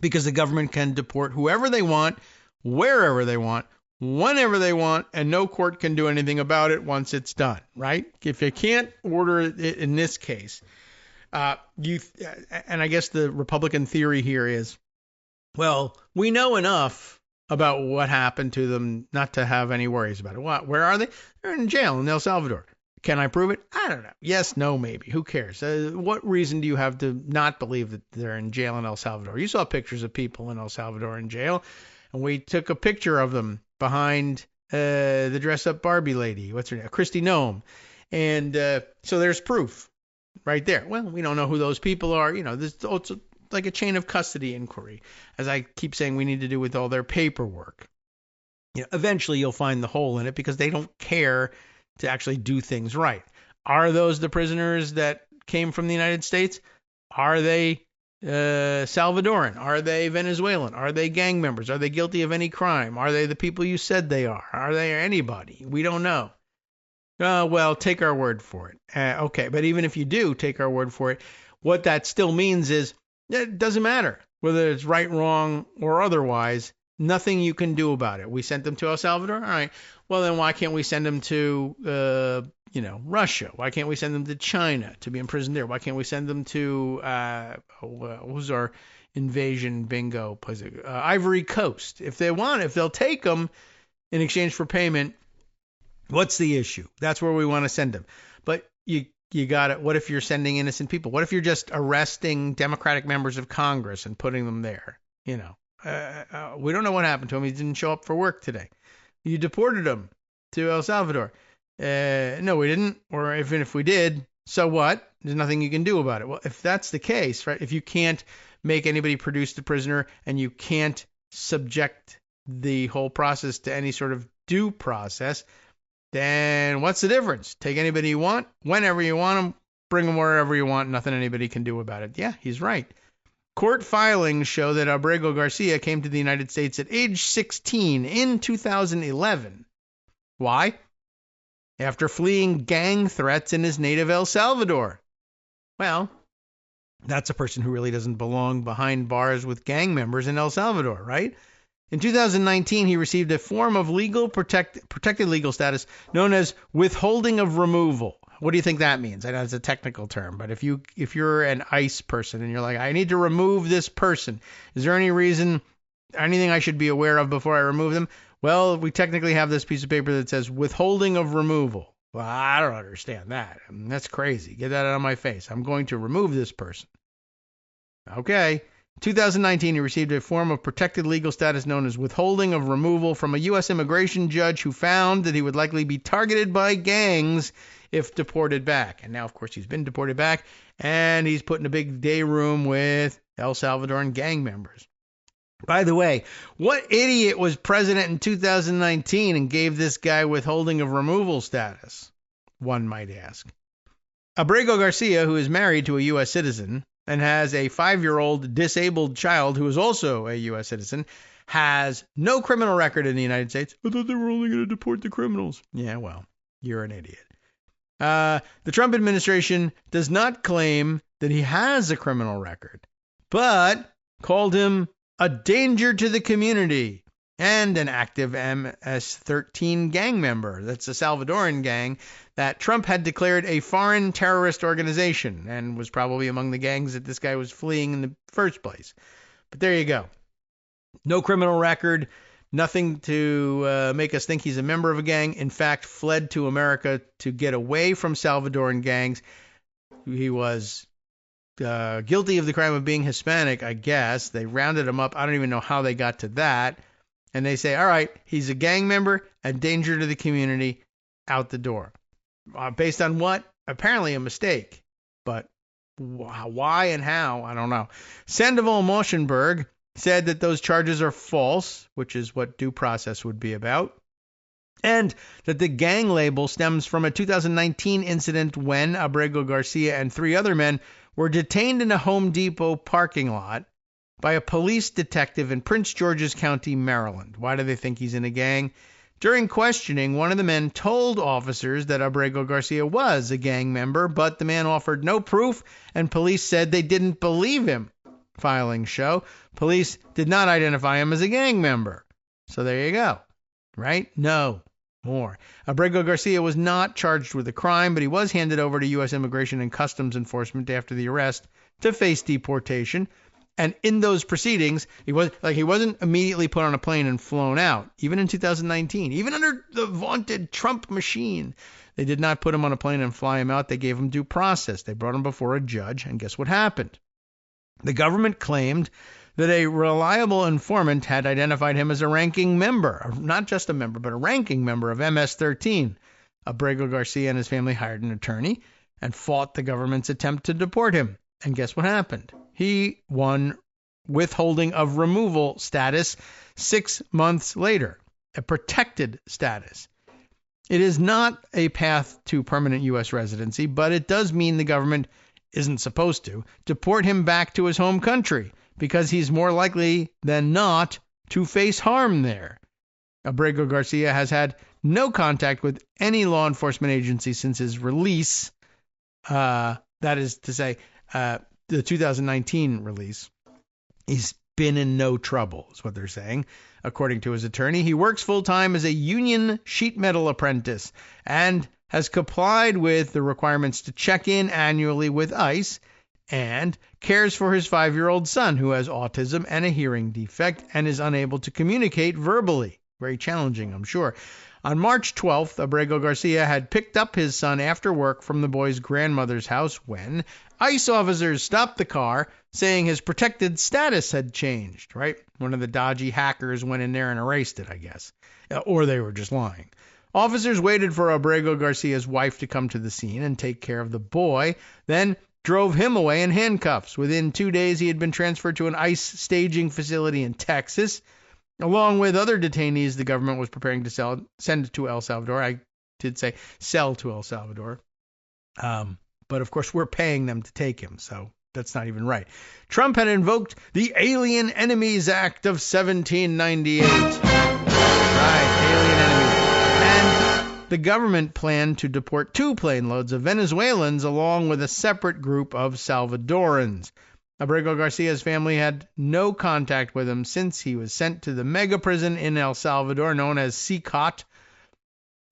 Because the government can deport whoever they want, wherever they want, whenever they want, and no court can do anything about it once it's done, right? If you can't order it in this case, and I guess the Republican theory here is, well, we know enough about what happened to them not to have any worries about it. Where are they? They're in jail in El Salvador. Can I prove it? I don't know. Yes, no, maybe. Who cares? What reason do you have to not believe that they're in jail in El Salvador? You saw pictures of people in El Salvador in jail, and we took a picture of them behind the dress-up Barbie lady. What's her name? Kristi Noem. And so there's proof right there. Well, we don't know who those people are. This also like a chain of custody inquiry, as I keep saying we need to do with all their paperwork. Eventually you'll find the hole in it because they don't care to actually do things right. Are those the prisoners that came from the United States? Are they Salvadoran? Are they Venezuelan? Are they gang members? Are they guilty of any crime? Are they the people you said they are? Are they anybody? We don't know. Well, take our word for it. Okay, but even if you do take our word for it, what that still means is it doesn't matter whether it's right, wrong, or otherwise. Nothing you can do about it. We sent them to El Salvador. All right. Well, then why can't we send them to, Russia? Why can't we send them to China to be imprisoned there? Why can't we send them to, who's our invasion bingo? Ivory Coast. If they'll take them in exchange for payment, what's the issue? That's where we want to send them. But you got it. What if you're sending innocent people? What if you're just arresting Democratic members of Congress and putting them there? We don't know what happened to him. He didn't show up for work today. You deported him to El Salvador. No, we didn't. Or even if we did, so what? There's nothing you can do about it. Well, if that's the case, right? If you can't make anybody produce the prisoner and you can't subject the whole process to any sort of due process, then what's the difference? Take anybody you want, whenever you want them, bring them wherever you want, nothing anybody can do about it. Yeah, he's right. Court filings show that Abrego Garcia came to the United States at age 16 in 2011. Why? After fleeing gang threats in his native El Salvador. Well, that's a person who really doesn't belong behind bars with gang members in El Salvador, right? In 2019, he received a form of protected legal status known as withholding of removal. What do you think that means? I know it's a technical term, but if you're an ICE person and you're like, I need to remove this person, is there anything I should be aware of before I remove them? Well, we technically have this piece of paper that says withholding of removal. Well, I don't understand that. I mean, that's crazy. Get that out of my face. I'm going to remove this person. Okay. 2019, he received a form of protected legal status known as withholding of removal from a U.S. immigration judge who found that he would likely be targeted by gangs if deported back. And now, of course, he's been deported back, and he's put in a big day room with El Salvadoran gang members. By the way, what idiot was president in 2019 and gave this guy withholding of removal status? One might ask. Abrego Garcia, who is married to a U.S. citizen and has a 5-year-old disabled child who is also a U.S. citizen, has no criminal record in the United States. I thought they were only going to deport the criminals. Yeah, well, you're an idiot. The Trump administration does not claim that he has a criminal record, but called him a danger to the community and an active MS-13 gang member. That's a Salvadoran gang that Trump had declared a foreign terrorist organization and was probably among the gangs that this guy was fleeing in the first place. But there you go. No criminal record, nothing to make us think he's a member of a gang. In fact, fled to America to get away from Salvadoran gangs. He was guilty of the crime of being Hispanic, I guess. They rounded him up. I don't even know how they got to that. And they say, all right, he's a gang member, a danger to the community, out the door. Based on what? Apparently a mistake. But why and how? I don't know. Sandoval Moschenberg said that those charges are false, which is what due process would be about, and that the gang label stems from a 2019 incident when Abrego Garcia and 3 other men were detained in a Home Depot parking lot by a police detective in Prince George's County, Maryland. Why do they think he's in a gang? During questioning, one of the men told officers that Abrego Garcia was a gang member, but the man offered no proof, and police said they didn't believe him. Filings show police did not identify him as a gang member. So there you go. Right? No. More. Abrego Garcia was not charged with a crime, but he was handed over to U.S. Immigration and Customs Enforcement after the arrest to face deportation. And in those proceedings, he wasn't immediately put on a plane and flown out, even in 2019, even under the vaunted Trump machine. They did not put him on a plane and fly him out. They gave him due process. They brought him before a judge, and guess what happened? The government claimed that a reliable informant had identified him as a ranking member, not just a member, but a ranking member of MS-13. Abrego Garcia and his family hired an attorney and fought the government's attempt to deport him. And guess what happened? He won withholding of removal status 6 months later, a protected status. It is not a path to permanent U.S. residency, but it does mean the government isn't supposed to deport him back to his home country because he's more likely than not to face harm there. Abrego Garcia has had no contact with any law enforcement agency since his release. That is to say, the 2019 release. He's been in no trouble, is what they're saying. According to his attorney, he works full-time as a union sheet metal apprentice and has complied with the requirements to check in annually with ICE and cares for his 5-year-old son who has autism and a hearing defect and is unable to communicate verbally. Very challenging, I'm sure. On March 12th, Abrego Garcia had picked up his son after work from the boy's grandmother's house when ICE officers stopped the car, saying his protected status had changed, right? One of the dodgy hackers went in there and erased it, I guess. Or they were just lying. Officers waited for Abrego Garcia's wife to come to the scene and take care of the boy, then drove him away in handcuffs. Within 2 days, he had been transferred to an ICE staging facility in Texas. Along with other detainees the government was preparing to send to El Salvador. I did say sell to El Salvador. But of course, we're paying them to take him, so that's not even right. Trump had invoked the Alien Enemies Act of 1798. Right, alien enemies. And the government planned to deport 2 plane loads of Venezuelans along with a separate group of Salvadorans. Abrego Garcia's family had no contact with him since he was sent to the mega prison in El Salvador known as CECOT.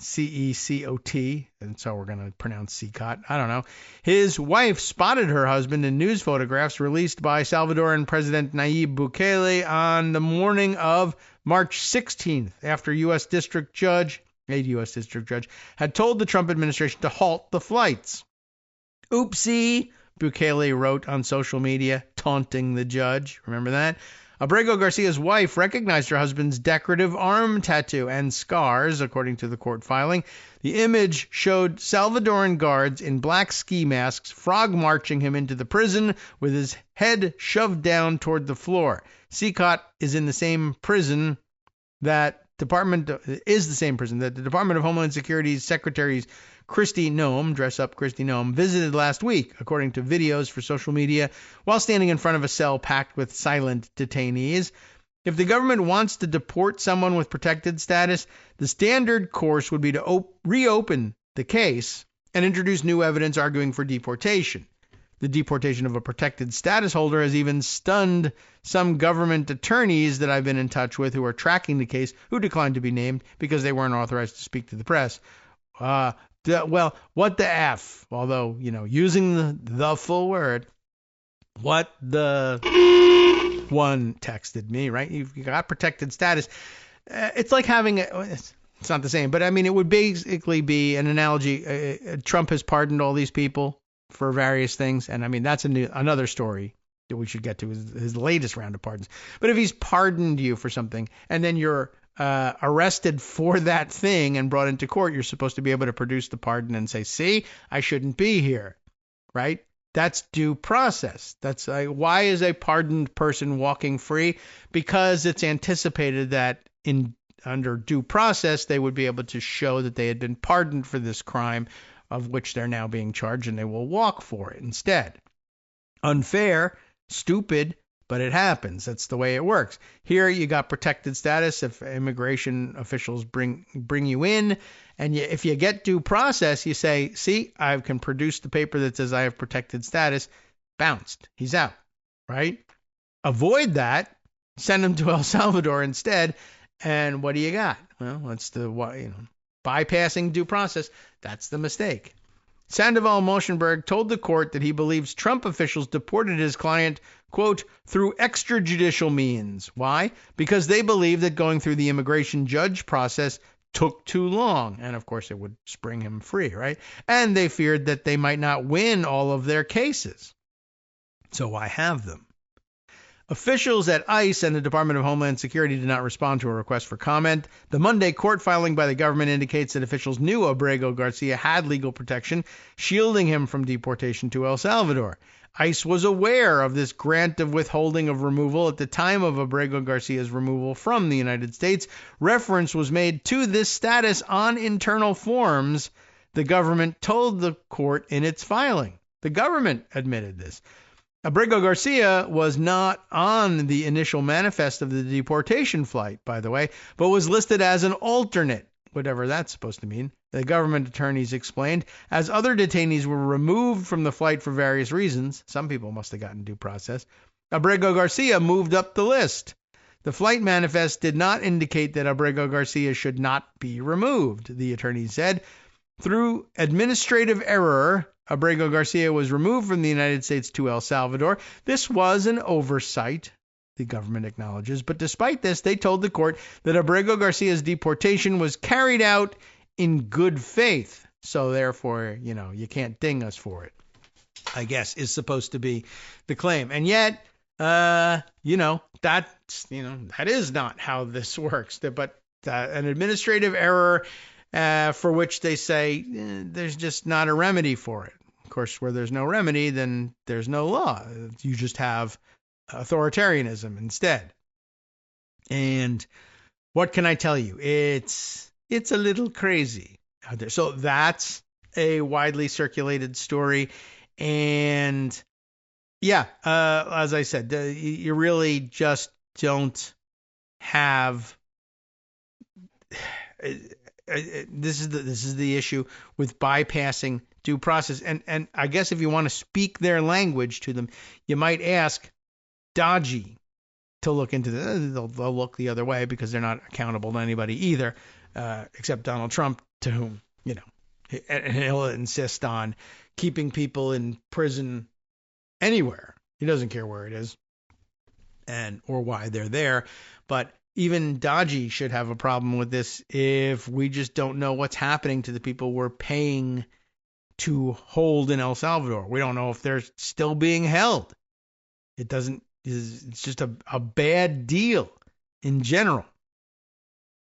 C-E-C-O-T, and so we're going to pronounce CECOT. I don't know. His wife spotted her husband in news photographs released by Salvadoran President Nayib Bukele on the morning of March 16th, after a U.S. District Judge had told the Trump administration to halt the flights. Oopsie, Bukele wrote on social media, taunting the judge. Remember that? Abrego Garcia's wife recognized her husband's decorative arm tattoo and scars, according to the court filing. The image showed Salvadoran guards in black ski masks frog marching him into the prison with his head shoved down toward the floor. CECOT is in the same prison that the Department of Homeland Security's Secretary Kristi Noem, dress up Kristi Noem, visited last week, according to videos for social media, while standing in front of a cell packed with silent detainees. If the government wants to deport someone with protected status, the standard course would be to reopen the case and introduce new evidence arguing for deportation. The deportation of a protected status holder has even stunned some government attorneys that I've been in touch with who are tracking the case, who declined to be named because they weren't authorized to speak to the press. Well, what the F? Although, using the full word, what the one texted me, right? You've got protected status. It's like having it's not the same, but I mean, it would basically be an analogy. Trump has pardoned all these people for various things. And I mean, that's another story that we should get to, is his latest round of pardons. But if he's pardoned you for something and then you're arrested for that thing and brought into court, you're supposed to be able to produce the pardon and say, see, I shouldn't be here, right? That's due process. That's why is a pardoned person walking free? Because it's anticipated that under due process, they would be able to show that they had been pardoned for this crime of which they're now being charged, and they will walk for it instead. Unfair, stupid, but it happens. That's the way it works. Here you got protected status. If immigration officials bring you in, and if you get due process, you say, see, I can produce the paper that says I have protected status. Bounced. He's out, right? Avoid that. Send him to El Salvador instead. And what do you got? Well, that's bypassing due process. That's the mistake. Sandoval Moshenberg told the court that he believes Trump officials deported his client, quote, through extrajudicial means. Why? Because they believe that going through the immigration judge process took too long. And of course, it would spring him free, right? And they feared that they might not win all of their cases. So why have them? Officials at ICE and the Department of Homeland Security did not respond to a request for comment. The Monday court filing by the government indicates that officials knew Abrego Garcia had legal protection, shielding him from deportation to El Salvador. ICE was aware of this grant of withholding of removal at the time of Abrego Garcia's removal from the United States. Reference was made to this status on internal forms, the government told the court in its filing. The government admitted this. Abrego Garcia was not on the initial manifest of the deportation flight, by the way, but was listed as an alternate, whatever that's supposed to mean. The government attorneys explained, as other detainees were removed from the flight for various reasons. Some people must have gotten due process. Abrego Garcia moved up the list. The flight manifest did not indicate that Abrego Garcia should not be removed, the attorney said. Through administrative error, Abrego Garcia was removed from the United States to El Salvador. This was an oversight, the government acknowledges. But despite this, they told the court that Abrego Garcia's deportation was carried out in good faith. So therefore, you can't ding us for it, I guess, is supposed to be the claim. And yet, that is not how this works. But an administrative error for which they say there's just not a remedy for it. Of course, where there's no remedy, then there's no law. You just have authoritarianism instead. And what can I tell you? It's a little crazy. out there. So that's a widely circulated story. And yeah, as I said, you really just don't have. This is the issue with bypassing due process. And I guess if you want to speak their language to them, you might ask Doge to look into this. They'll look the other way because they're not accountable to anybody either, except Donald Trump, to whom, and he'll insist on keeping people in prison anywhere. He doesn't care where it is or why they're there. But even Doge should have a problem with this if we just don't know what's happening to the people we're paying to hold in El Salvador. We don't know if they're still being held. It's just a bad deal in general.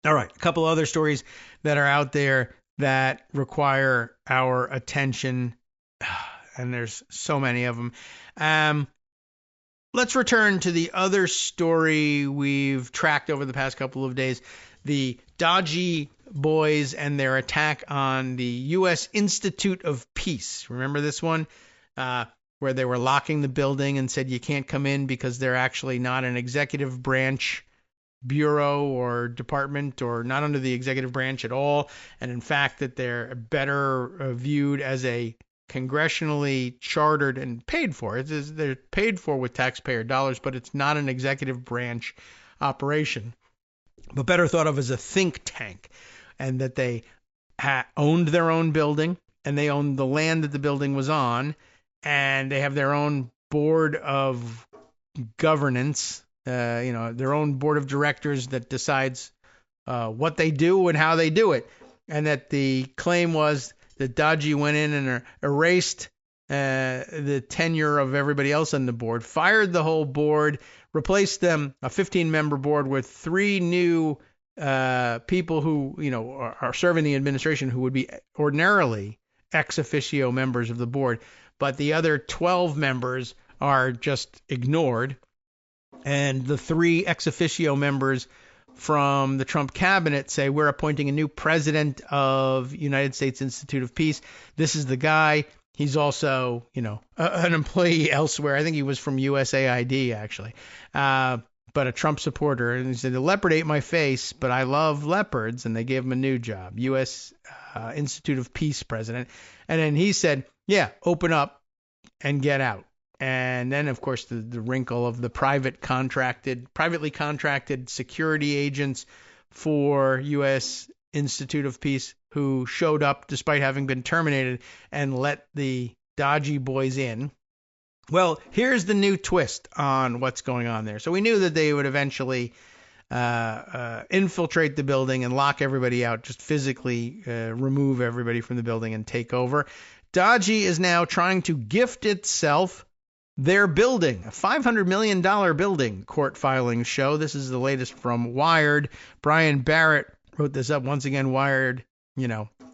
All right, a couple other stories that are out there that require our attention, and there's so many of them. Let's return to the other story we've tracked over the past couple of days, the Doge boys and their attack on the U.S. Institute of Peace. Remember this one? Where they were locking the building and said you can't come in because they're actually not an executive branch bureau or department, or not under the executive branch at all. And in fact, that they're better viewed as a congressionally chartered and paid for. They're paid for with taxpayer dollars, but it's not an executive branch operation, but better thought of as a think tank. And that they owned their own building, and they owned the land that the building was on, and they have their own board of governance, their own board of directors that decides what they do and how they do it. And that the claim was that Doge went in and erased the tenure of everybody else on the board, fired the whole board, replaced them, a 15-member board, with 3 new people who, are serving the administration, who would be ordinarily ex officio members of the board. But the other 12 members are just ignored. And the 3 ex officio members from the Trump cabinet say, we're appointing a new president of United States Institute of Peace. This is the guy. He's also, an employee elsewhere. I think he was from USAID, actually, but a Trump supporter. And he said, the leopard ate my face, but I love leopards. And they gave him a new job, U.S. Institute of Peace president. And then he said, yeah, open up and get out. And then, of course, the wrinkle of the privately contracted security agents for U.S. Institute of Peace who showed up despite having been terminated and let the Doge boys in. Well, here's the new twist on what's going on there. So we knew that they would eventually infiltrate the building and lock everybody out, just physically remove everybody from the building and take over. Doge is now trying to gift itself their building, a $500 million building, court filings show. This is the latest from Wired. Brian Barrett wrote this up. Once again, Wired,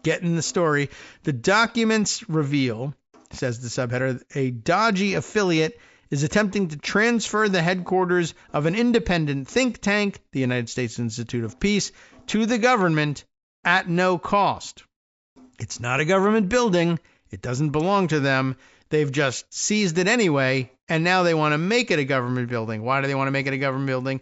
getting the story. The documents reveal, says the subheader, a Doge affiliate is attempting to transfer the headquarters of an independent think tank, the United States Institute of Peace, to the government at no cost. It's not a government building. It doesn't belong to them. They've just seized it anyway, and now they want to make it a government building. Why do they want to make it a government building?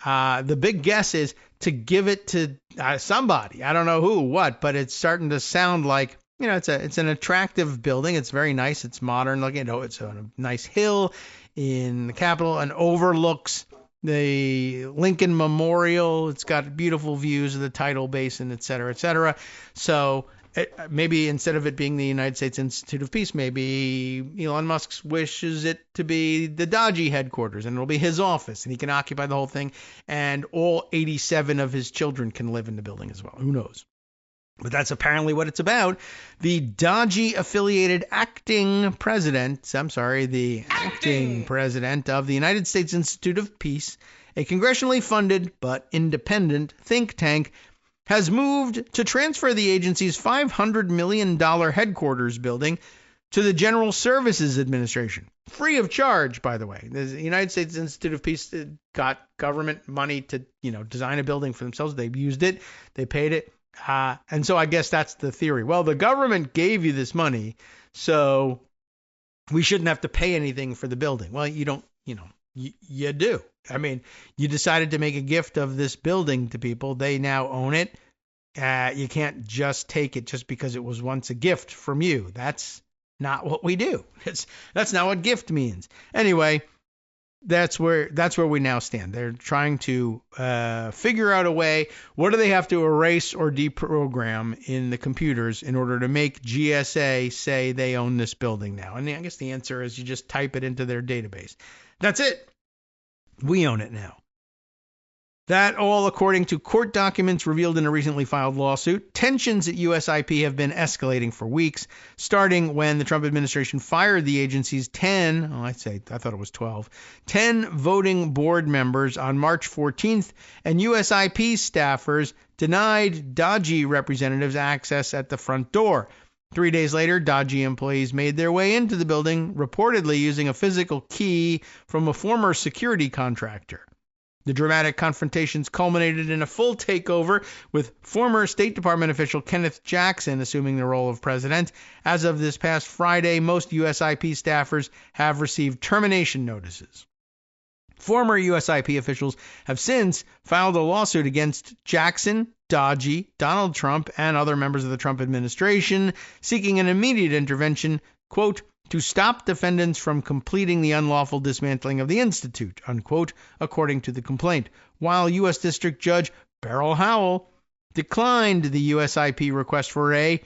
The big guess is to give it to somebody. I don't know who, what, but it's starting to sound like, it's an attractive building. It's very nice. It's modern looking. It's on a nice hill in the Capitol and overlooks the Lincoln Memorial. It's got beautiful views of the tidal basin, et cetera, et cetera. So maybe instead of it being the United States Institute of Peace, maybe Elon Musk wishes it to be the Doge headquarters, and it'll be his office, and he can occupy the whole thing, and all 87 of his children can live in the building as well. Who knows? But that's apparently what it's about. The Doge-affiliated acting president of the United States Institute of Peace, a congressionally funded but independent think tank, has moved to transfer the agency's $500 million headquarters building to the General Services Administration. Free of charge, by the way. The United States Institute of Peace got government money to, design a building for themselves. They've used it. They paid it. And so I guess that's the theory. Well, the government gave you this money, so we shouldn't have to pay anything for the building. Well, you don't, you do. I mean, you decided to make a gift of this building to people. They now own it. You can't just take it just because it was once a gift from you. That's not what we do. That's not what gift means. Anyway, that's where we now stand. They're trying to figure out a way. What do they have to erase or deprogram in the computers in order to make GSA say they own this building now? And I guess the answer is you just type it into their database. That's it. We own it now. That all according to court documents revealed in a recently filed lawsuit. Tensions at USIP have been escalating for weeks, starting when the Trump administration fired the agency's 10 voting board members on March 14th, and USIP staffers denied Doge representatives access at the front door. 3 days later, Doge employees made their way into the building, reportedly using a physical key from a former security contractor. The dramatic confrontations culminated in a full takeover, with former State Department official Kenneth Jackson assuming the role of president. As of this past Friday, most USIP staffers have received termination notices. Former USIP officials have since filed a lawsuit against Jackson, Doge, Donald Trump, and other members of the Trump administration, seeking an immediate intervention, quote, to stop defendants from completing the unlawful dismantling of the Insititute, unquote, according to the complaint, while U.S. District Judge Beryl Howell declined the USIP request for a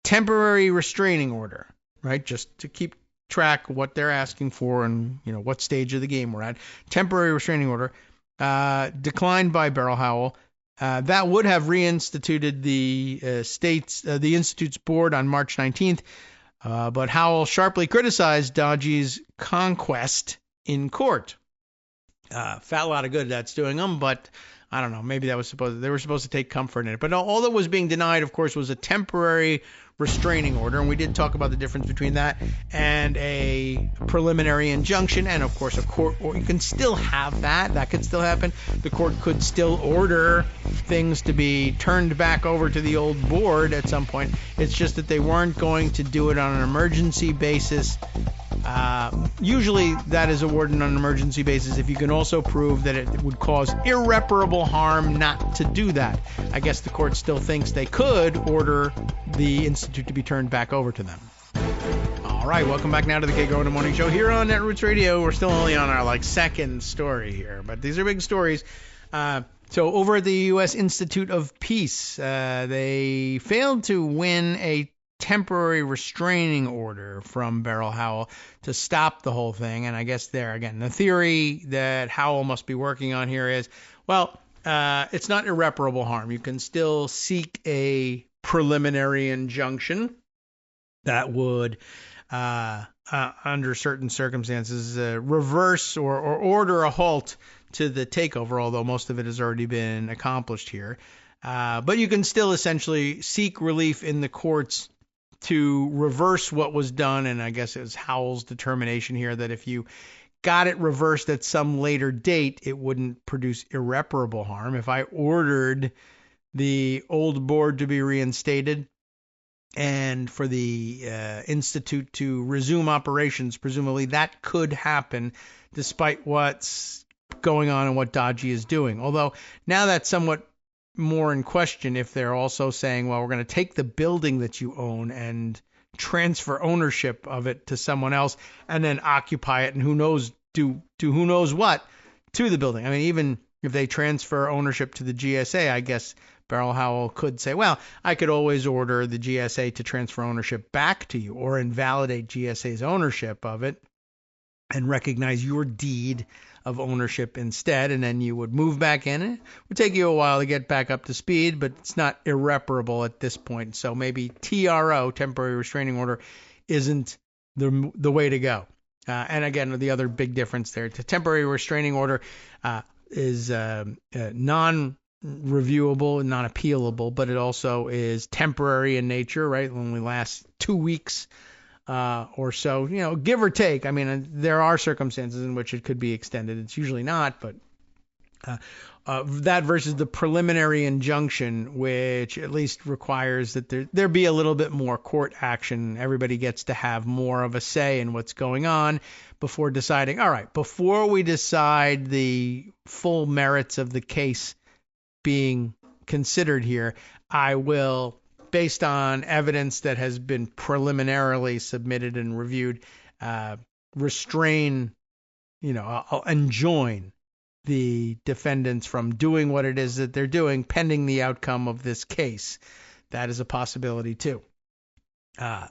temporary restraining order, right, just to keep track of what they're asking for and, what stage of the game we're at. Temporary restraining order declined by Beryl Howell. That would have reinstituted the the Institute's board on March 19th. But Howell sharply criticized Doge's conquest in court. Fat lot of good that's doing them, but I don't know. Maybe they were supposed to take comfort in it. But all that was being denied, of course, was a temporary restraining order, and we did talk about the difference between that and a preliminary injunction, and of course a court, or you can still have that could still happen. The court could still order things to be turned back over to the old board at some point. It's just that they weren't going to do it on an emergency basis. Usually that is awarded on an emergency basis if you can also prove that it would cause irreparable harm not to do that. I guess the court still thinks they could order the Institute to be turned back over to them. All right, welcome back now to the Kagro in the Morning Show here on Netroots Radio. We're still only on our second story here, but these are big stories. So over at the U.S. Institute of Peace, they failed to win a temporary restraining order from Beryl Howell to stop the whole thing. And I guess there, again, the theory that Howell must be working on here is, it's not irreparable harm. You can still seek a preliminary injunction that would, under certain circumstances, reverse or order a halt to the takeover, although most of it has already been accomplished here. But you can still essentially seek relief in the courts to reverse what was done, and I guess it was Howell's determination here that if you got it reversed at some later date, it wouldn't produce irreparable harm. If I ordered the old board to be reinstated and for the Institute to resume operations, presumably that could happen despite what's going on and what Doge is doing. Although now that's somewhat more in question if they're also saying, well, we're going to take the building that you own and transfer ownership of it to someone else and then occupy it and who knows who knows what to the building. I mean, even if they transfer ownership to the GSA, I guess Beryl Howell could say, well, I could always order the GSA to transfer ownership back to you or invalidate GSA's ownership of it and recognize your deed of ownership instead, and then you would move back in. It would take you a while to get back up to speed, but it's not irreparable at this point. So maybe TRO, temporary restraining order, isn't the way to go. And again, the other big difference there, the temporary restraining order is non-reviewable and non-appealable, but it also is temporary in nature, right? It only lasts 2 weeks. Or so, give or take. I mean, there are circumstances in which it could be extended. It's usually not, but That versus the preliminary injunction, which at least requires that there be a little bit more court action. Everybody gets to have more of a say in what's going on before deciding, all right, before we decide the full merits of the case being considered here, I will, based on evidence that has been preliminarily submitted and reviewed, restrain, I'll enjoin the defendants from doing what it is that they're doing pending the outcome of this case. That is a possibility too.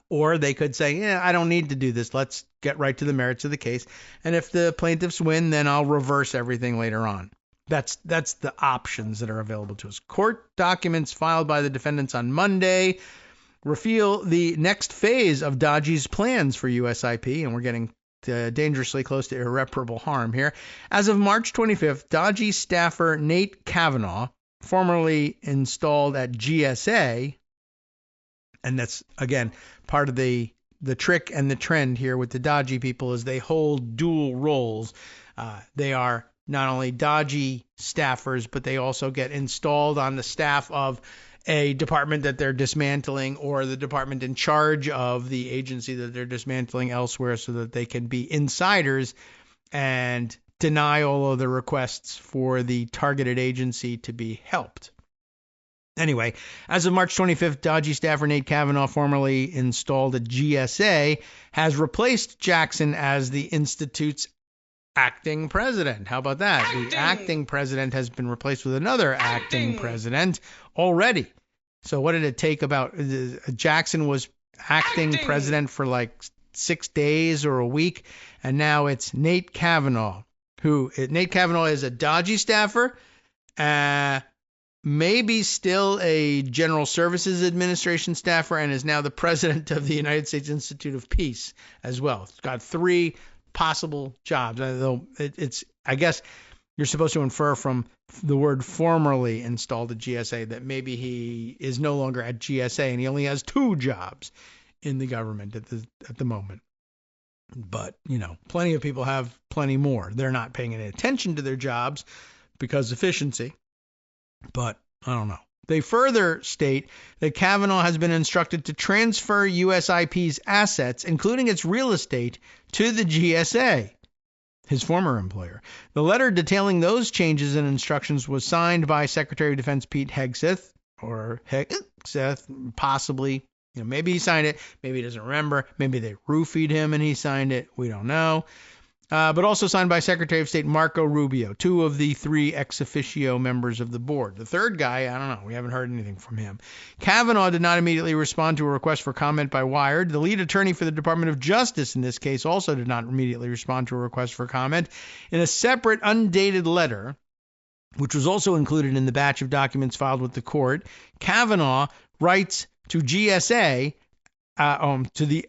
Or they could say, yeah, I don't need to do this. Let's get right to the merits of the case. And if the plaintiffs win, then I'll reverse everything later on. That's the options that are available to us. Court documents filed by the defendants on Monday reveal the next phase of Doge's plans for USIP, and we're getting dangerously close to irreparable harm here. As of March 25th, Doge staffer Nate Kavanaugh, formerly installed at GSA, and that's, again, part of the trick and the trend here with the Doge people is they hold dual roles. They are not only Doge staffers, but they also get installed on the staff of a department that they're dismantling or the department in charge of the agency that they're dismantling elsewhere so that they can be insiders and deny all of the requests for the targeted agency to be helped. Anyway, as of March 25th, Doge staffer Nate Kavanaugh, formerly installed at GSA, has replaced Jackson as the Institute's acting president. How about that? The acting president has been replaced with another acting president already. So what did it take about Jackson was acting president for like 6 days or a week, and now it's Nate Kavanaugh. Nate Kavanaugh is a Doge staffer, maybe still a General Services Administration staffer, and is now the president of the United States Institute of Peace as well. It's got 3 possible jobs. Though it's, I guess you're supposed to infer from the word formerly installed at GSA that maybe he is no longer at GSA and he only has 2 jobs in the government at the moment. But, plenty of people have plenty more. They're not paying any attention to their jobs because efficiency. But I don't know. They further state that Kavanaugh has been instructed to transfer USIP's assets, including its real estate, to the GSA, his former employer. The letter detailing those changes and instructions was signed by Secretary of Defense Pete Hegseth, possibly. Maybe he signed it. Maybe he doesn't remember. Maybe they roofied him and he signed it. We don't know. But also signed by Secretary of State Marco Rubio, 2 of the 3 ex officio members of the board. The third guy, I don't know. We haven't heard anything from him. Kavanaugh did not immediately respond to a request for comment by Wired. The lead attorney for the Department of Justice in this case also did not immediately respond to a request for comment. In a separate, undated letter, which was also included in the batch of documents filed with the court, Kavanaugh writes to GSA, another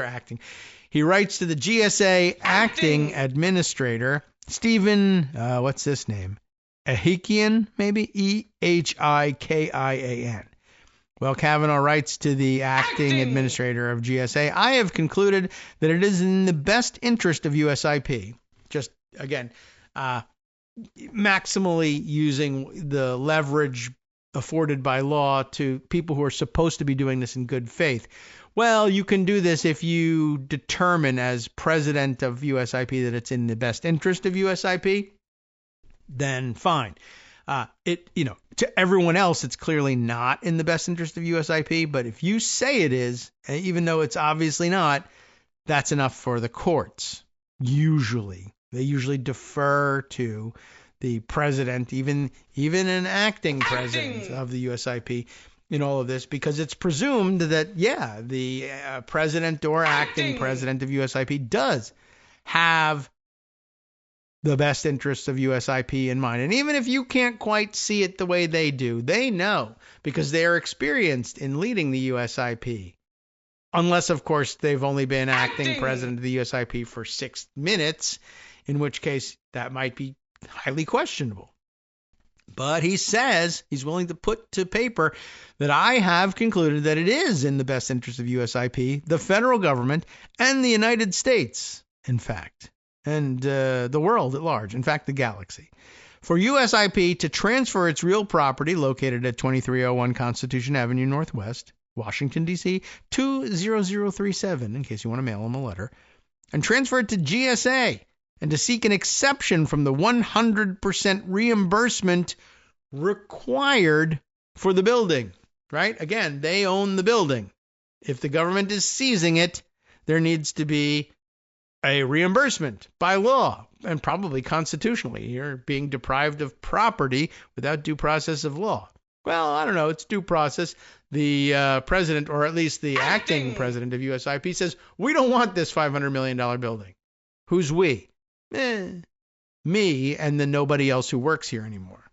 acting. He writes to the GSA acting administrator, Stephen, what's this name? Ehikian, maybe? Ehikian. Well, Kavanaugh writes to the acting administrator of GSA, I have concluded that it is in the best interest of USIP, just, again, maximally using the leverage afforded by law to people who are supposed to be doing this in good faith. Well, you can do this if you determine as president of USIP that it's in the best interest of USIP, then fine. To everyone else, it's clearly not in the best interest of USIP, but if you say it is, even though it's obviously not, that's enough for the courts. Usually. They usually defer to the president, even an acting president of the USIP, in all of this, because it's presumed that, the president or acting president of USIP does have the best interests of USIP in mind. And even if you can't quite see it the way they do, they know because they are experienced in leading the USIP. Unless, of course, they've only been acting president of the USIP for 6 minutes, in which case that might be highly questionable. But he says he's willing to put to paper that I have concluded that it is in the best interest of USIP, the federal government, and the United States, in fact. and the world at large, in fact, the galaxy. For USIP to transfer its real property located at 2301 Constitution Avenue Northwest, Washington, D.C., 20037, in case you want to mail them a letter, and transfer it to GSA, and to seek an exception from the 100% reimbursement required for the building, right? Again, they own the building. If the government is seizing it, there needs to be a reimbursement by law and probably constitutionally. You're being deprived of property without due process of law. Well, I don't know. It's due process. The president, or at least the acting president of USIP, says, we don't want this $500 million building. Who's we? Me and then nobody else who works here anymore.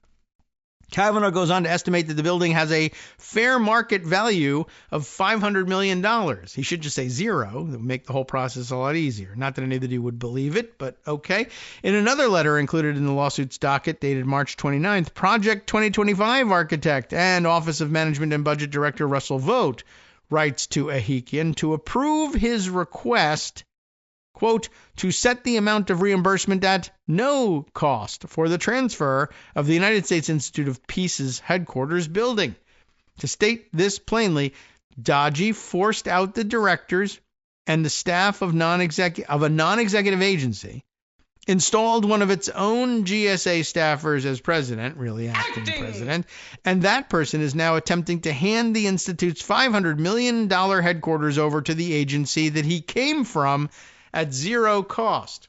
Kavanaugh goes on to estimate that the building has a fair market value of $500 million. He should just say zero. That would make the whole process a lot easier. Not that anybody would believe it, but okay. In another letter included in the lawsuit's docket dated March 29th, Project 2025 architect and Office of Management and Budget Director Russell Vogt writes to Ahikian to approve his request, quote, to set the amount of reimbursement at no cost for the transfer of the United States Institute of Peace's headquarters building. To state this plainly, Doge forced out the directors and the staff of a non-executive agency, installed one of its own GSA staffers as president, really acting president, and that person is now attempting to hand the Institute's $500 million headquarters over to the agency that he came from at zero cost.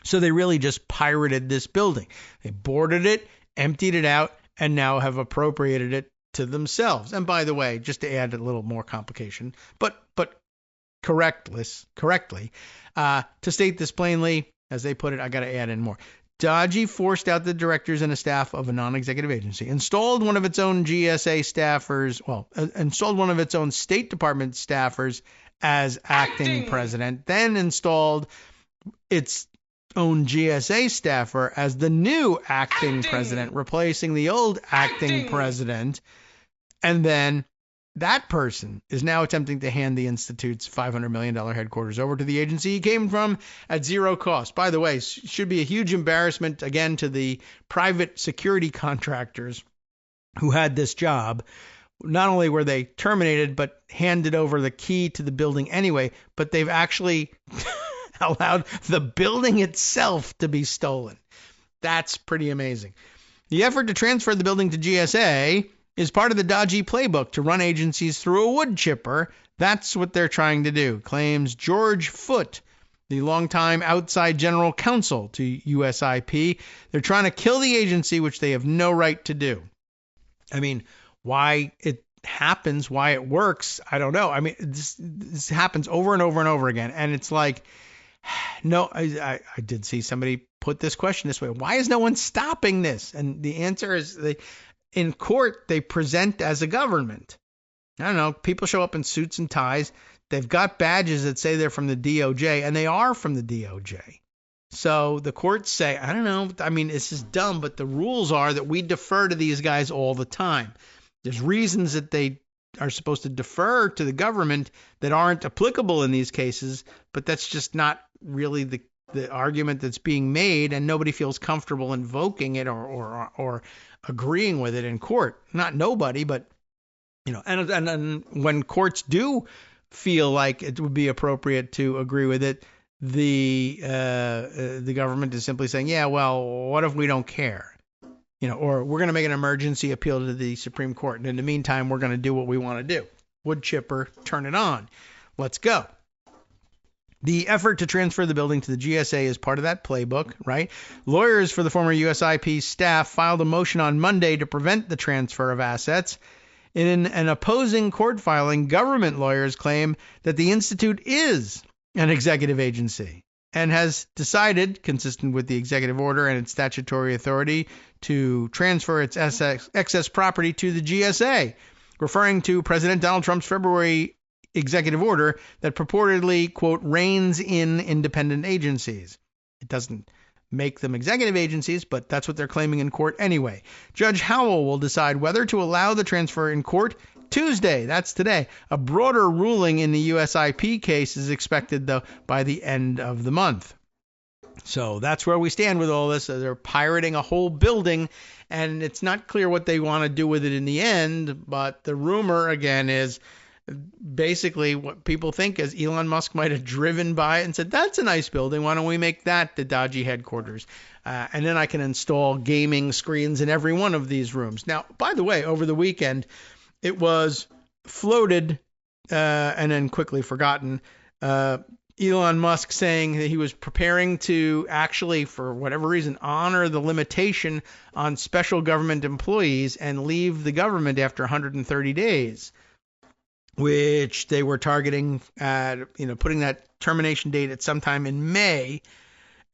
So they really just pirated this building. They boarded it, emptied it out, and now have appropriated it to themselves. And by the way, just to add a little more complication, but correctly, to state this plainly, as they put it, I got to add in more. Doge forced out the directors and a staff of a non-executive agency, installed one of its own GSA staffers, installed one of its own State Department staffers as acting president, then installed its own GSA staffer as the new acting president, replacing the old acting president. And then that person is now attempting to hand the Institute's $500 million headquarters over to the agency he came from at zero cost. By the way, should be a huge embarrassment, again, to the private security contractors who had this job. Not only were they terminated, but handed over the key to the building anyway, but they've actually allowed the building itself to be stolen. That's pretty amazing. The effort to transfer the building to GSA is part of the Doge playbook to run agencies through a wood chipper. That's what they're trying to do, claims George Foote, the longtime outside general counsel to USIP. They're trying to kill the agency, which they have no right to do. I mean, why it happens, why it works, I don't know. I mean, this happens over and over and over again. And it's like, no, I did see somebody put this question this way. Why is no one stopping this? And the answer is in court, they present as a government. I don't know. People show up in suits and ties. They've got badges that say they're from the DOJ, and they are from the DOJ. So the courts say, I don't know. I mean, this is dumb, but the rules are that we defer to these guys all the time. There's reasons that they are supposed to defer to the government that aren't applicable in these cases, but that's just not really the argument that's being made, and nobody feels comfortable invoking it or agreeing with it in court. Not nobody, but and when courts do feel like it would be appropriate to agree with it, the government is simply saying, yeah, well, what if we don't care? Or we're going to make an emergency appeal to the Supreme Court. And in the meantime, we're going to do what we want to do. Wood chipper, turn it on. Let's go. The effort to transfer the building to the GSA is part of that playbook, right? Lawyers for the former USIP staff filed a motion on Monday to prevent the transfer of assets. In an opposing court filing, government lawyers claim that the Institute is an executive agency and has decided, consistent with the executive order and its statutory authority, to transfer its excess property to the GSA, referring to President Donald Trump's February executive order that purportedly, quote, reins in independent agencies. It doesn't make them executive agencies, but that's what they're claiming in court anyway. Judge Howell will decide whether to allow the transfer in court Tuesday. That's today. A broader ruling in the USIP case is expected, though, by the end of the month. So that's where we stand with all this. They're pirating a whole building, and it's not clear what they want to do with it in the end. But the rumor, again, is basically what people think is Elon Musk might have driven by it and said, that's a nice building. Why don't we make that the Doge headquarters? And then I can install gaming screens in every one of these rooms. Now, by the way, over the weekend, it was floated and then quickly forgotten. Elon Musk saying that he was preparing to actually, for whatever reason, honor the limitation on special government employees and leave the government after 130 days, which they were targeting at, putting that termination date at sometime in May.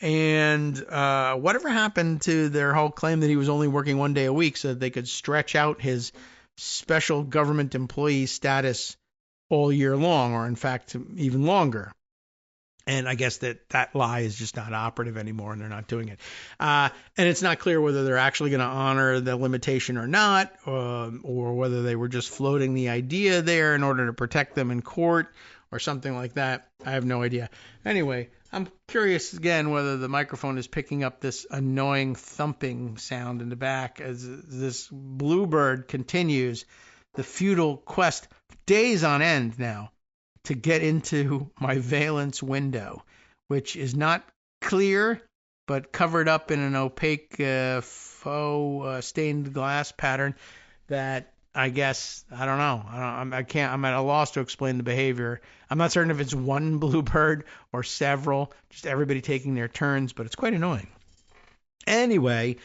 And whatever happened to their whole claim that he was only working 1 day a week so that they could stretch out his special government employee status all year long, or in fact, even longer. And I guess that lie is just not operative anymore, and they're not doing it. And it's not clear whether they're actually going to honor the limitation or not, or whether they were just floating the idea there in order to protect them in court or something like that. I have no idea. Anyway, I'm curious again whether the microphone is picking up this annoying thumping sound in the back as this bluebird continues the futile quest, days on end now, to get into my valence window, which is not clear, but covered up in an opaque faux stained glass pattern that I guess, I don't know. I'm at a loss to explain the behavior. I'm not certain if it's one bluebird or several, just everybody taking their turns, but it's quite annoying. Anyway,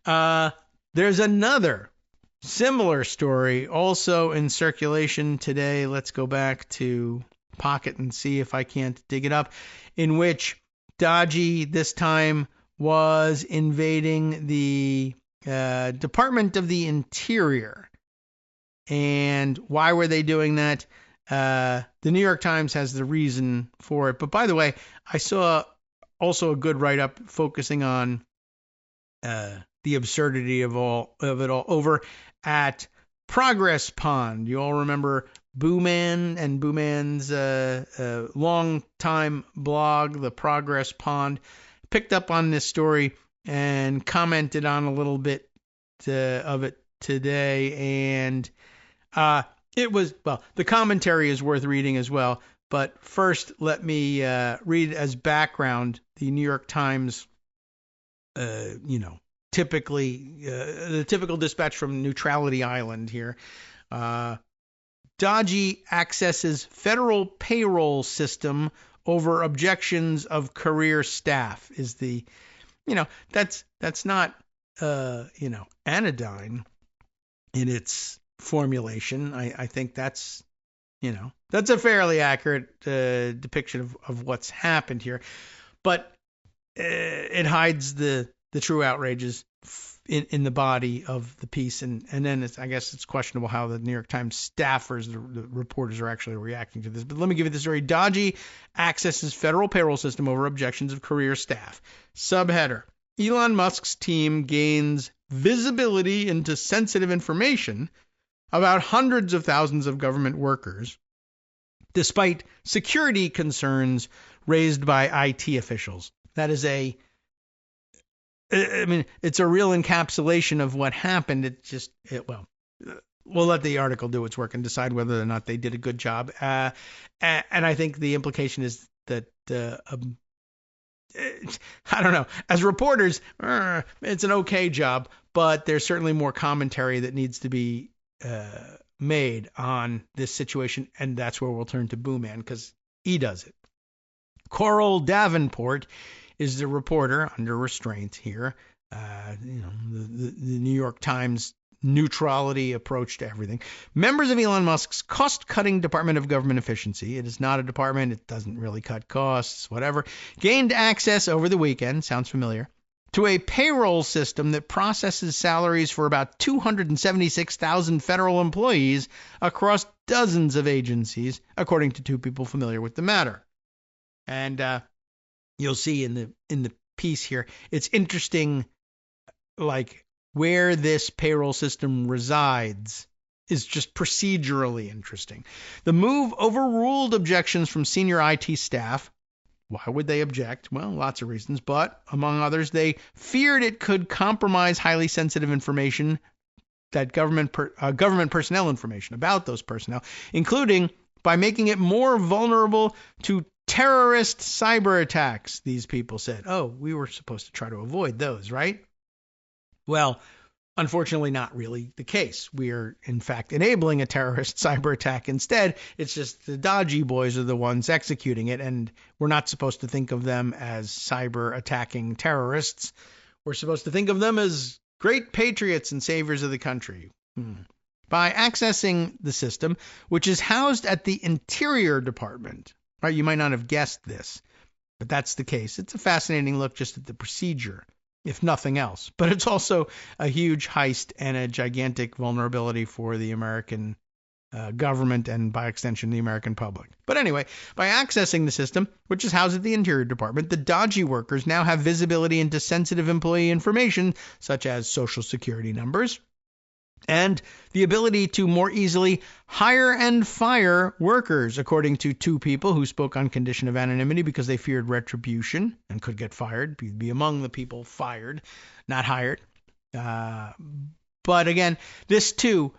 there's another similar story also in circulation today. Let's go back to Pocket and see if I can't dig it up, in which Doge this time was invading the Department of the Interior. And why were they doing that? The New York Times has the reason for it. But by the way, I saw also a good write-up focusing on the absurdity of it all over at Progress Pond. You all remember Booman and Booman's long-time blog, The Progress Pond, picked up on this story and commented on a little bit of it today. And it was, well, the commentary is worth reading as well. But first, let me read as background the New York Times, typically, the typical dispatch from Neutrality Island here. Doge accesses federal payroll system over objections of career staff is the, that's not, anodyne in its formulation. I think that's a fairly accurate depiction of what's happened here, but it hides the true outrages in the body of the piece, and then I guess it's questionable how the New York Times staffers, the reporters, are actually reacting to this. But let me give you the story. Doge accesses federal payroll system over objections of career staff. Subheader: Elon Musk's team gains visibility into sensitive information about hundreds of thousands of government workers, despite security concerns raised by IT officials. That is it's a real encapsulation of what happened. We'll let the article do its work and decide whether or not they did a good job. And I think the implication is that, I don't know, as reporters, it's an okay job, but there's certainly more commentary that needs to be made on this situation. And that's where we'll turn to Booman, because he does it. Coral Davenport is the reporter under restraint here. The New York Times neutrality approach to everything. Members of Elon Musk's cost-cutting Department of Government Efficiency, it is not a department, it doesn't really cut costs, whatever, gained access over the weekend, sounds familiar, to a payroll system that processes salaries for about 276,000 federal employees across dozens of agencies, according to two people familiar with the matter. And you'll see in the piece here, it's interesting, like, where this payroll system resides is just procedurally interesting. The move overruled objections from senior IT staff Why would they object? Well, lots of reasons, but among others, they feared it could compromise highly sensitive information, that government personnel information about those personnel, including by making it more vulnerable to terrorist cyber attacks, these people said. Oh, we were supposed to try to avoid those, right? Well, unfortunately, not really the case. We are, in fact, enabling a terrorist cyber attack instead. It's just the dodgy boys are the ones executing it, and we're not supposed to think of them as cyber attacking terrorists. We're supposed to think of them as great patriots and saviors of the country. By accessing the system, which is housed at the Interior Department. Right, you might not have guessed this, but that's the case. It's a fascinating look just at the procedure, if nothing else. But it's also a huge heist and a gigantic vulnerability for the American government and, by extension, the American public. But anyway, by accessing the system, which is housed at the Interior Department, the dodgy workers now have visibility into sensitive employee information, such as Social Security numbers, and the ability to more easily hire and fire workers, according to two people who spoke on condition of anonymity because they feared retribution and could get fired, be among the people fired, not hired. But again, this too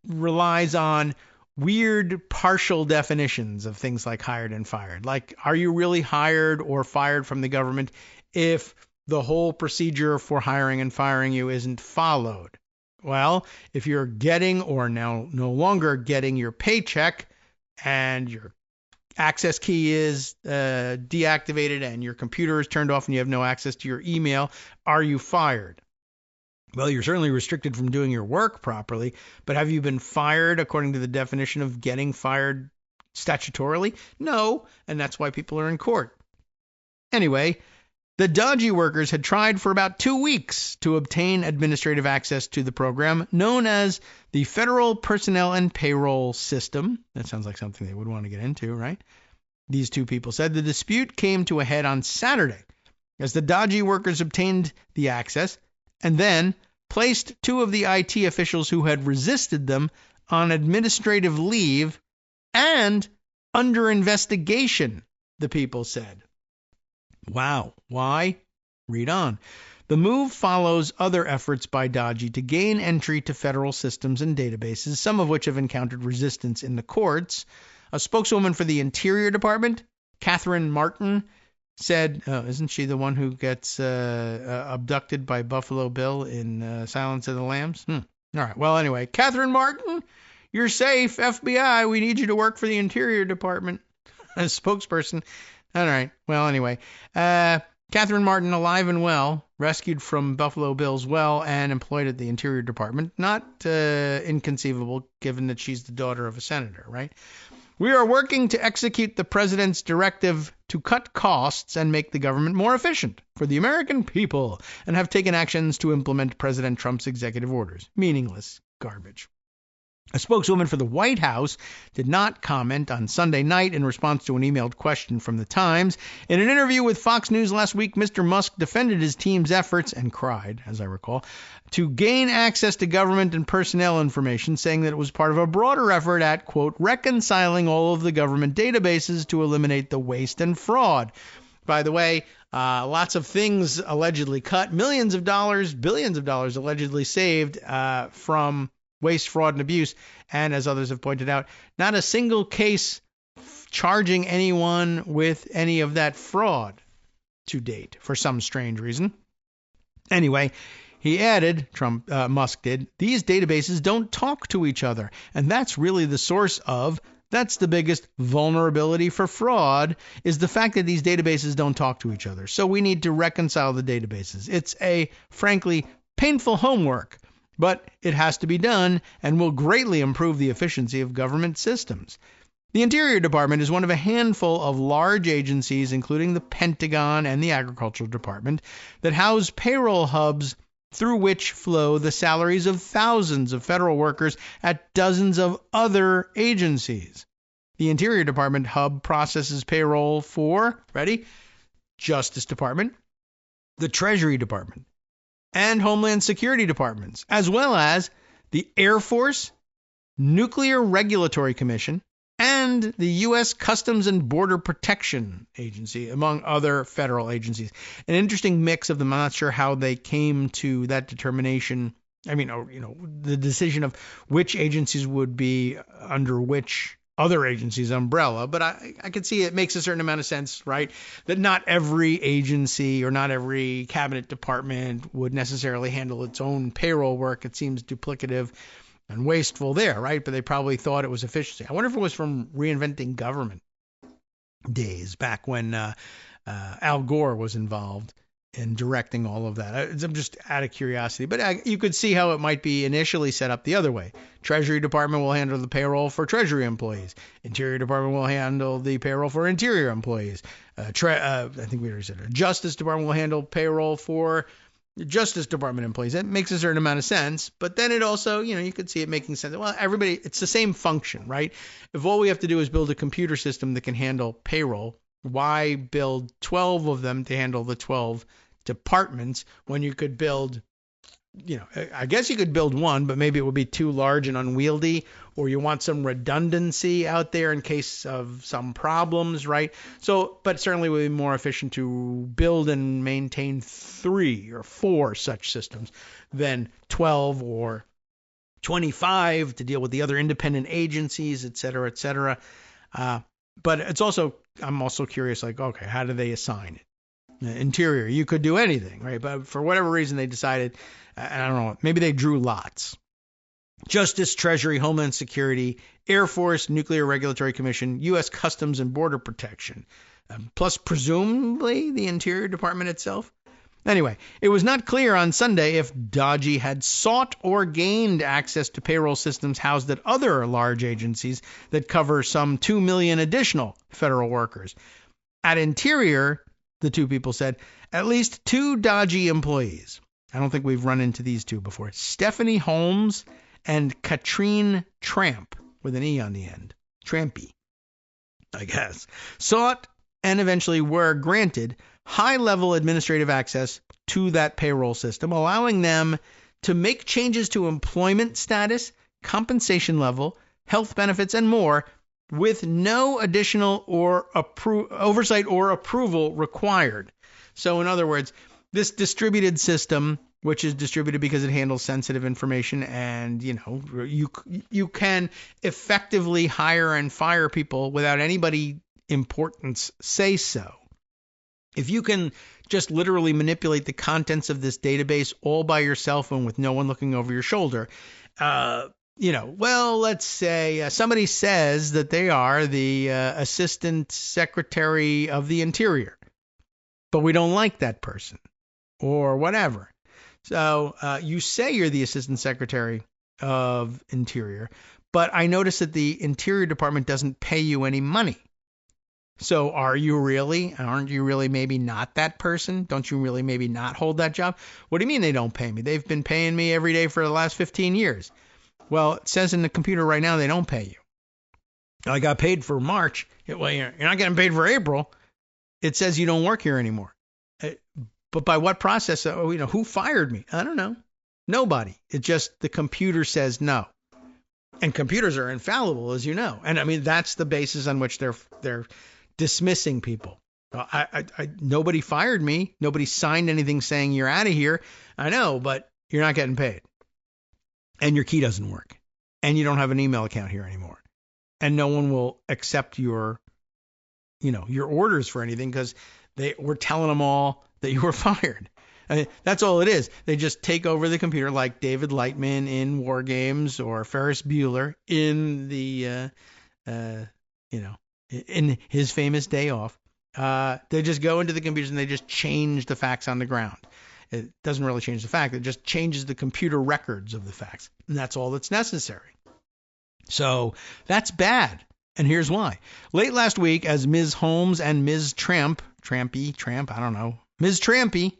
relies on weird partial definitions of things like hired and fired. Like, are you really hired or fired from the government if the whole procedure for hiring and firing you isn't followed? Well, if you're getting or now no longer getting your paycheck and your access key is deactivated and your computer is turned off and you have no access to your email, are you fired? Well, you're certainly restricted from doing your work properly, but have you been fired according to the definition of getting fired statutorily? No, and that's why people are in court. Anyway, the dodgy workers had tried for about 2 weeks to obtain administrative access to the program known as the Federal Personnel and Payroll System. That sounds like something they would want to get into, right? These two people said the dispute came to a head on Saturday as the dodgy workers obtained the access and then placed two of the IT officials who had resisted them on administrative leave and under investigation, the people said. Wow. Why? Read on. The move follows other efforts by Dodgy to gain entry to federal systems and databases, some of which have encountered resistance in the courts. A spokeswoman for the Interior Department, Catherine Martin, said, isn't she the one who gets abducted by Buffalo Bill in Silence of the Lambs? All right. Well, anyway, Catherine Martin, you're safe. FBI, we need you to work for the Interior Department. A spokesperson. All right. Well, anyway, Catherine Martin, alive and well, rescued from Buffalo Bill's well and employed at the Interior Department. Not inconceivable, given that she's the daughter of a senator, right? We are working to execute the president's directive to cut costs and make the government more efficient for the American people, and have taken actions to implement President Trump's executive orders. Meaningless garbage. A spokeswoman for the White House did not comment on Sunday night in response to an emailed question from the Times. In an interview with Fox News last week, Mr. Musk defended his team's efforts, and cried, as I recall, to gain access to government and personnel information, saying that it was part of a broader effort at, quote, reconciling all of the government databases to eliminate the waste and fraud. By the way, lots of things allegedly cut, millions of dollars, billions of dollars allegedly saved from waste, fraud, and abuse. And as others have pointed out, not a single case charging anyone with any of that fraud to date for some strange reason. Anyway, he added, Musk did, these databases don't talk to each other. And that's really the source of, that's the biggest vulnerability for fraud, is the fact that these databases don't talk to each other. So we need to reconcile the databases. It's a, frankly, painful homework. But it has to be done and will greatly improve the efficiency of government systems. The Interior Department is one of a handful of large agencies, including the Pentagon and the Agricultural Department, that house payroll hubs through which flow the salaries of thousands of federal workers at dozens of other agencies. The Interior Department hub processes payroll for, ready? Justice Department, the Treasury Department, and Homeland Security departments, as well as the Air Force, Nuclear Regulatory Commission, and the U.S. Customs and Border Protection Agency, among other federal agencies. An interesting mix of them. I'm not sure how they came to that determination. I mean, the decision of which agencies would be under which other agencies' umbrella, but I can see it makes a certain amount of sense, right? That not every agency or not every cabinet department would necessarily handle its own payroll work. It seems duplicative and wasteful there, right? But they probably thought it was efficiency. I wonder if it was from reinventing government days back when Al Gore was involved in directing all of that. I'm just out of curiosity, but you could see how it might be initially set up the other way. Treasury Department will handle the payroll for Treasury employees. Interior Department will handle the payroll for Interior employees. I think we already said it. Justice Department will handle payroll for Justice Department employees. That makes a certain amount of sense, but then it also, you could see it making sense. Well, everybody, it's the same function, right? If all we have to do is build a computer system that can handle payroll, why build 12 of them to handle the 12 departments when you could build, I guess you could build one, but maybe it would be too large and unwieldy, or you want some redundancy out there in case of some problems, right? So, but certainly it would be more efficient to build and maintain 3 or 4 such systems than 12 or 25 to deal with the other independent agencies, et cetera, et cetera. But I'm also curious, like, okay, how do they assign it? Interior, you could do anything, right? But for whatever reason, they decided, I don't know, maybe they drew lots. Justice, Treasury, Homeland Security, Air Force, Nuclear Regulatory Commission, U.S. Customs and Border Protection, plus presumably the Interior Department itself. Anyway, it was not clear on Sunday if Doge had sought or gained access to payroll systems housed at other large agencies that cover some 2 million additional federal workers. At Interior, the two people said, at least 2 Doge employees. I don't think we've run into these two before. Stephanie Holmes and Katrine Tramp, with an E on the end. Trampy, I guess. Sought and eventually were granted high-level administrative access to that payroll system, allowing them to make changes to employment status, compensation level, health benefits, and more with no additional or oversight or approval required. So in other words, this distributed system, which is distributed because it handles sensitive information, and you can effectively hire and fire people without anybody importance say so. If you can just literally manipulate the contents of this database all by yourself and with no one looking over your shoulder, let's say somebody says that they are the assistant secretary of the Interior, but we don't like that person or whatever. So you say you're the assistant secretary of Interior, but I notice that the Interior Department doesn't pay you any money. So aren't you really maybe not that person? Don't you really maybe not hold that job? What do you mean they don't pay me? They've been paying me every day for the last 15 years. Well, it says in the computer right now they don't pay you. I got paid for March. Well, you're not getting paid for April. It says you don't work here anymore. But by what process? Who fired me? I don't know. Nobody. It just the computer says no. And computers are infallible, as you know. And I mean, that's the basis on which they're dismissing people. Nobody fired me. Nobody signed anything saying you're out of here. I know, but you're not getting paid. And your key doesn't work. And you don't have an email account here anymore. And no one will accept your orders for anything because we're telling them all that you were fired. That's all it is. They just take over the computer like David Lightman in War Games or Ferris Bueller in in his famous day off. They just go into the computers and they just change the facts on the ground. It doesn't really change the fact. It just changes the computer records of the facts. And that's all that's necessary. So that's bad. And here's why. Late last week, as Ms. Holmes and Ms. Tramp, I don't know, Ms. Trampy,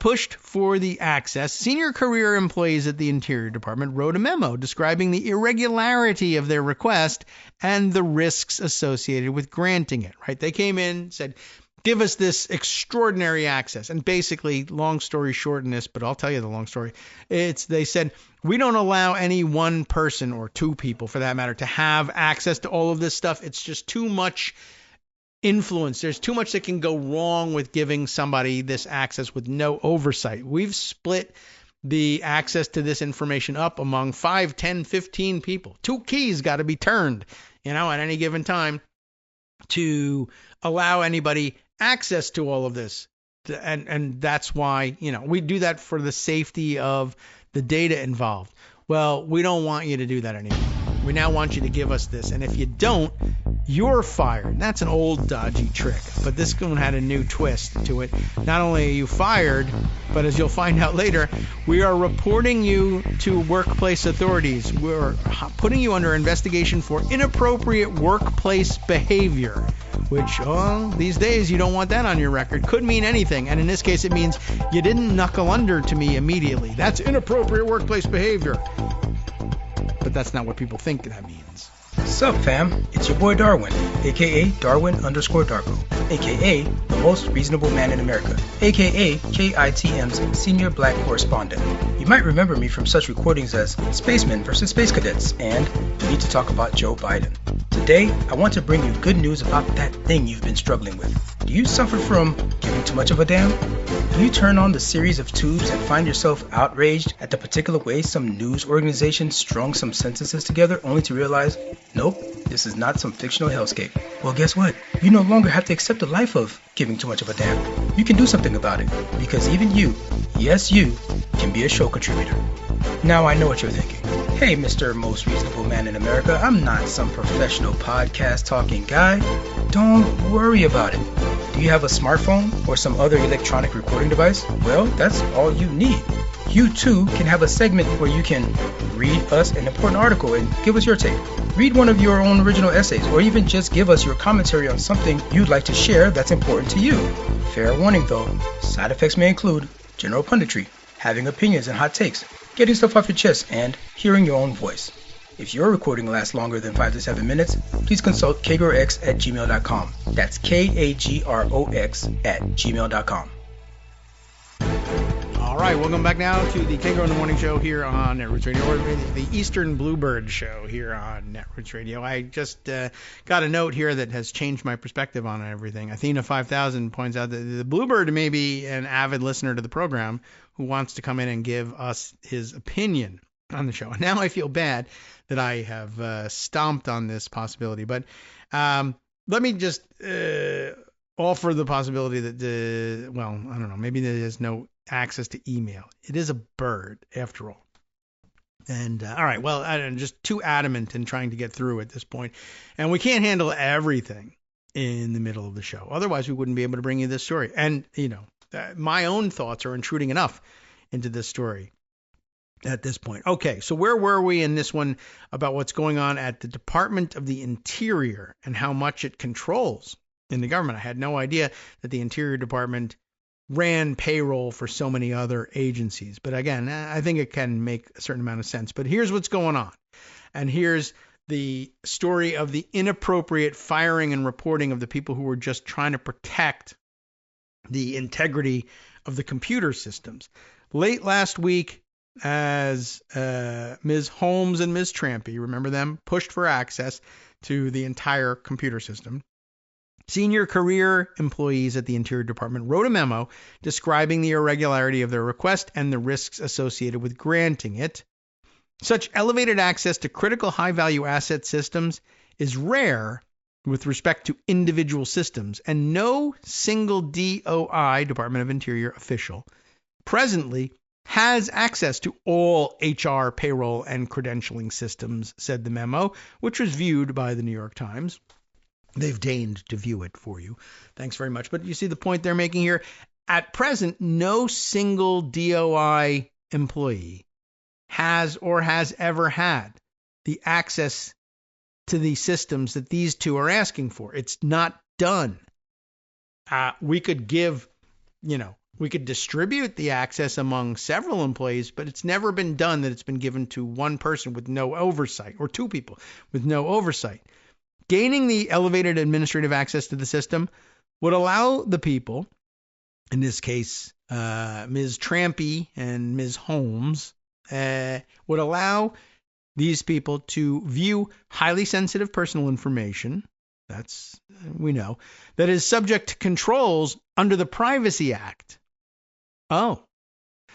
pushed for the access, senior career employees at the Interior Department wrote a memo describing the irregularity of their request and the risks associated with granting it. Right? They came in, said, give us this extraordinary access. And basically, long story short in this, but I'll tell you the long story. They said, we don't allow any one person or two people, for that matter, to have access to all of this stuff. It's just too much influence. There's too much that can go wrong with giving somebody this access with no oversight. We've split the access to this information up among 5, 10, 15 people. 2 keys got to be turned, at any given time to allow anybody access to all of this. And that's why, we do that for the safety of the data involved. Well, we don't want you to do that anymore. We now want you to give us this. And if you don't, you're fired. That's an old dodgy trick, but this one had a new twist to it. Not only are you fired, but as you'll find out later, we are reporting you to workplace authorities. We're putting you under investigation for inappropriate workplace behavior, which, these days you don't want that on your record. Could mean anything. And in this case, it means you didn't knuckle under to me immediately. That's inappropriate workplace behavior. But that's not what people think that means. Sup fam, it's your boy Darwin, aka Darwin_Darko, aka the most reasonable man in America, aka KITM's senior black correspondent. You might remember me from such recordings as Spacemen vs. Space Cadets and We Need to Talk About Joe Biden. Today, I want to bring you good news about that thing you've been struggling with. Do you suffer from giving too much of a damn? Do you turn on the series of tubes and find yourself outraged at the particular way some news organization strung some sentences together only to realize, nope, this is not some fictional hellscape? Well, guess what? You no longer have to accept the life of giving too much of a damn. You can do something about it, because even you, yes you, can be a show contributor. Now I know what you're thinking. Hey, Mr. Most Reasonable Man in America, I'm not some professional podcast talking guy. Don't worry about it. Do you have a smartphone or some other electronic recording device? Well, that's all you need. You too can have a segment where you can read us an important article and give us your take. Read one of your own original essays, or even just give us your commentary on something you'd like to share that's important to you. Fair warning though, side effects may include general punditry, having opinions and hot takes, getting stuff off your chest, and hearing your own voice. If your recording lasts longer than 5 to 7 minutes, please consult kagrox@gmail.com. That's KAGROX@gmail.com. All right, welcome back now to the Kagro in the Morning Show here on Netroots Radio, or the Eastern Bluebird Show here on Netroots Radio. I just got a note here that has changed my perspective on everything. Athena 5000 points out that the Bluebird may be an avid listener to the program who wants to come in and give us his opinion on the show. And now I feel bad that I have stomped on this possibility, but let me just offer the possibility that I don't know, maybe there's no access to email. It is a bird after all. And all right, well, I'm just too adamant in trying to get through at this point. And we can't handle everything in the middle of the show. Otherwise, we wouldn't be able to bring you this story. And, my own thoughts are intruding enough into this story at this point. Okay, so where were we in this one about what's going on at the Department of the Interior and how much it controls in the government? I had no idea that the Interior Department ran payroll for so many other agencies. But again, I think it can make a certain amount of sense. But here's what's going on. And here's the story of the inappropriate firing and reporting of the people who were just trying to protect the integrity of the computer systems. Late last week, as Ms. Holmes and Ms. Trampy, remember them, pushed for access to the entire computer system, senior career employees at the Interior Department wrote a memo describing the irregularity of their request and the risks associated with granting it. Such elevated access to critical high-value asset systems is rare with respect to individual systems, and no single DOI, Department of Interior official, presently has access to all HR, payroll, and credentialing systems, said the memo, which was viewed by the New York Times. They've deigned to view it for you. Thanks very much. But you see the point they're making here? At present, no single DOI employee has or has ever had the access to the systems that these two are asking for. It's not done. We could we could distribute the access among several employees, but it's never been done that it's been given to one person with no oversight, or two people with no oversight. Gaining the elevated administrative access to the system would allow the people, in this case, Ms. Trampy and Ms. Holmes, would allow these people to view highly sensitive personal information, that's, we know, that is subject to controls under the Privacy Act. Oh,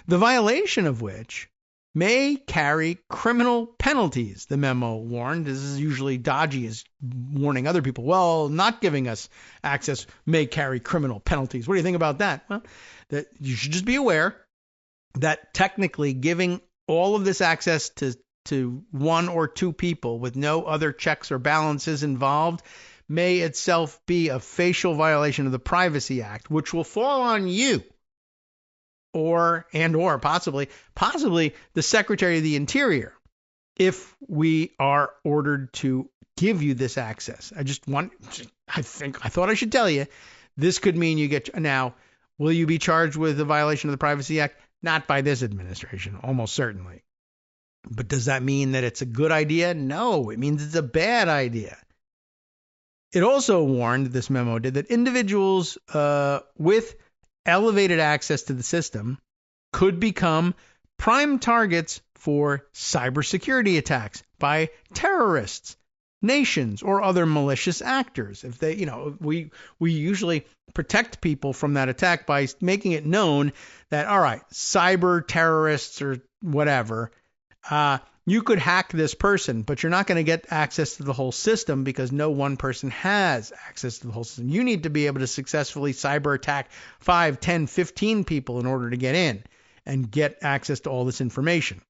the violation of which may carry criminal penalties, the memo warned. This is usually Doge is warning other people. Well, not giving us access may carry criminal penalties. What do you think about that? Well, that you should just be aware that technically giving all of this access to one or two people with no other checks or balances involved may itself be a facial violation of the Privacy Act, which will fall on you or possibly the Secretary of the Interior if we are ordered to give you this access. I thought I should tell you, this could mean you get, now, will you be charged with a violation of the Privacy Act? Not by this administration, almost certainly. But does that mean that it's a good idea? No, it means it's a bad idea. It also warned, this memo did, that individuals with elevated access to the system could become prime targets for cybersecurity attacks by terrorists, nations, or other malicious actors. If they, we usually protect people from that attack by making it known that, all right, cyber terrorists or whatever, you could hack this person, but you're not going to get access to the whole system because no one person has access to the whole system. You need to be able to successfully cyber attack 5, 10, 15 people in order to get in and get access to all this information.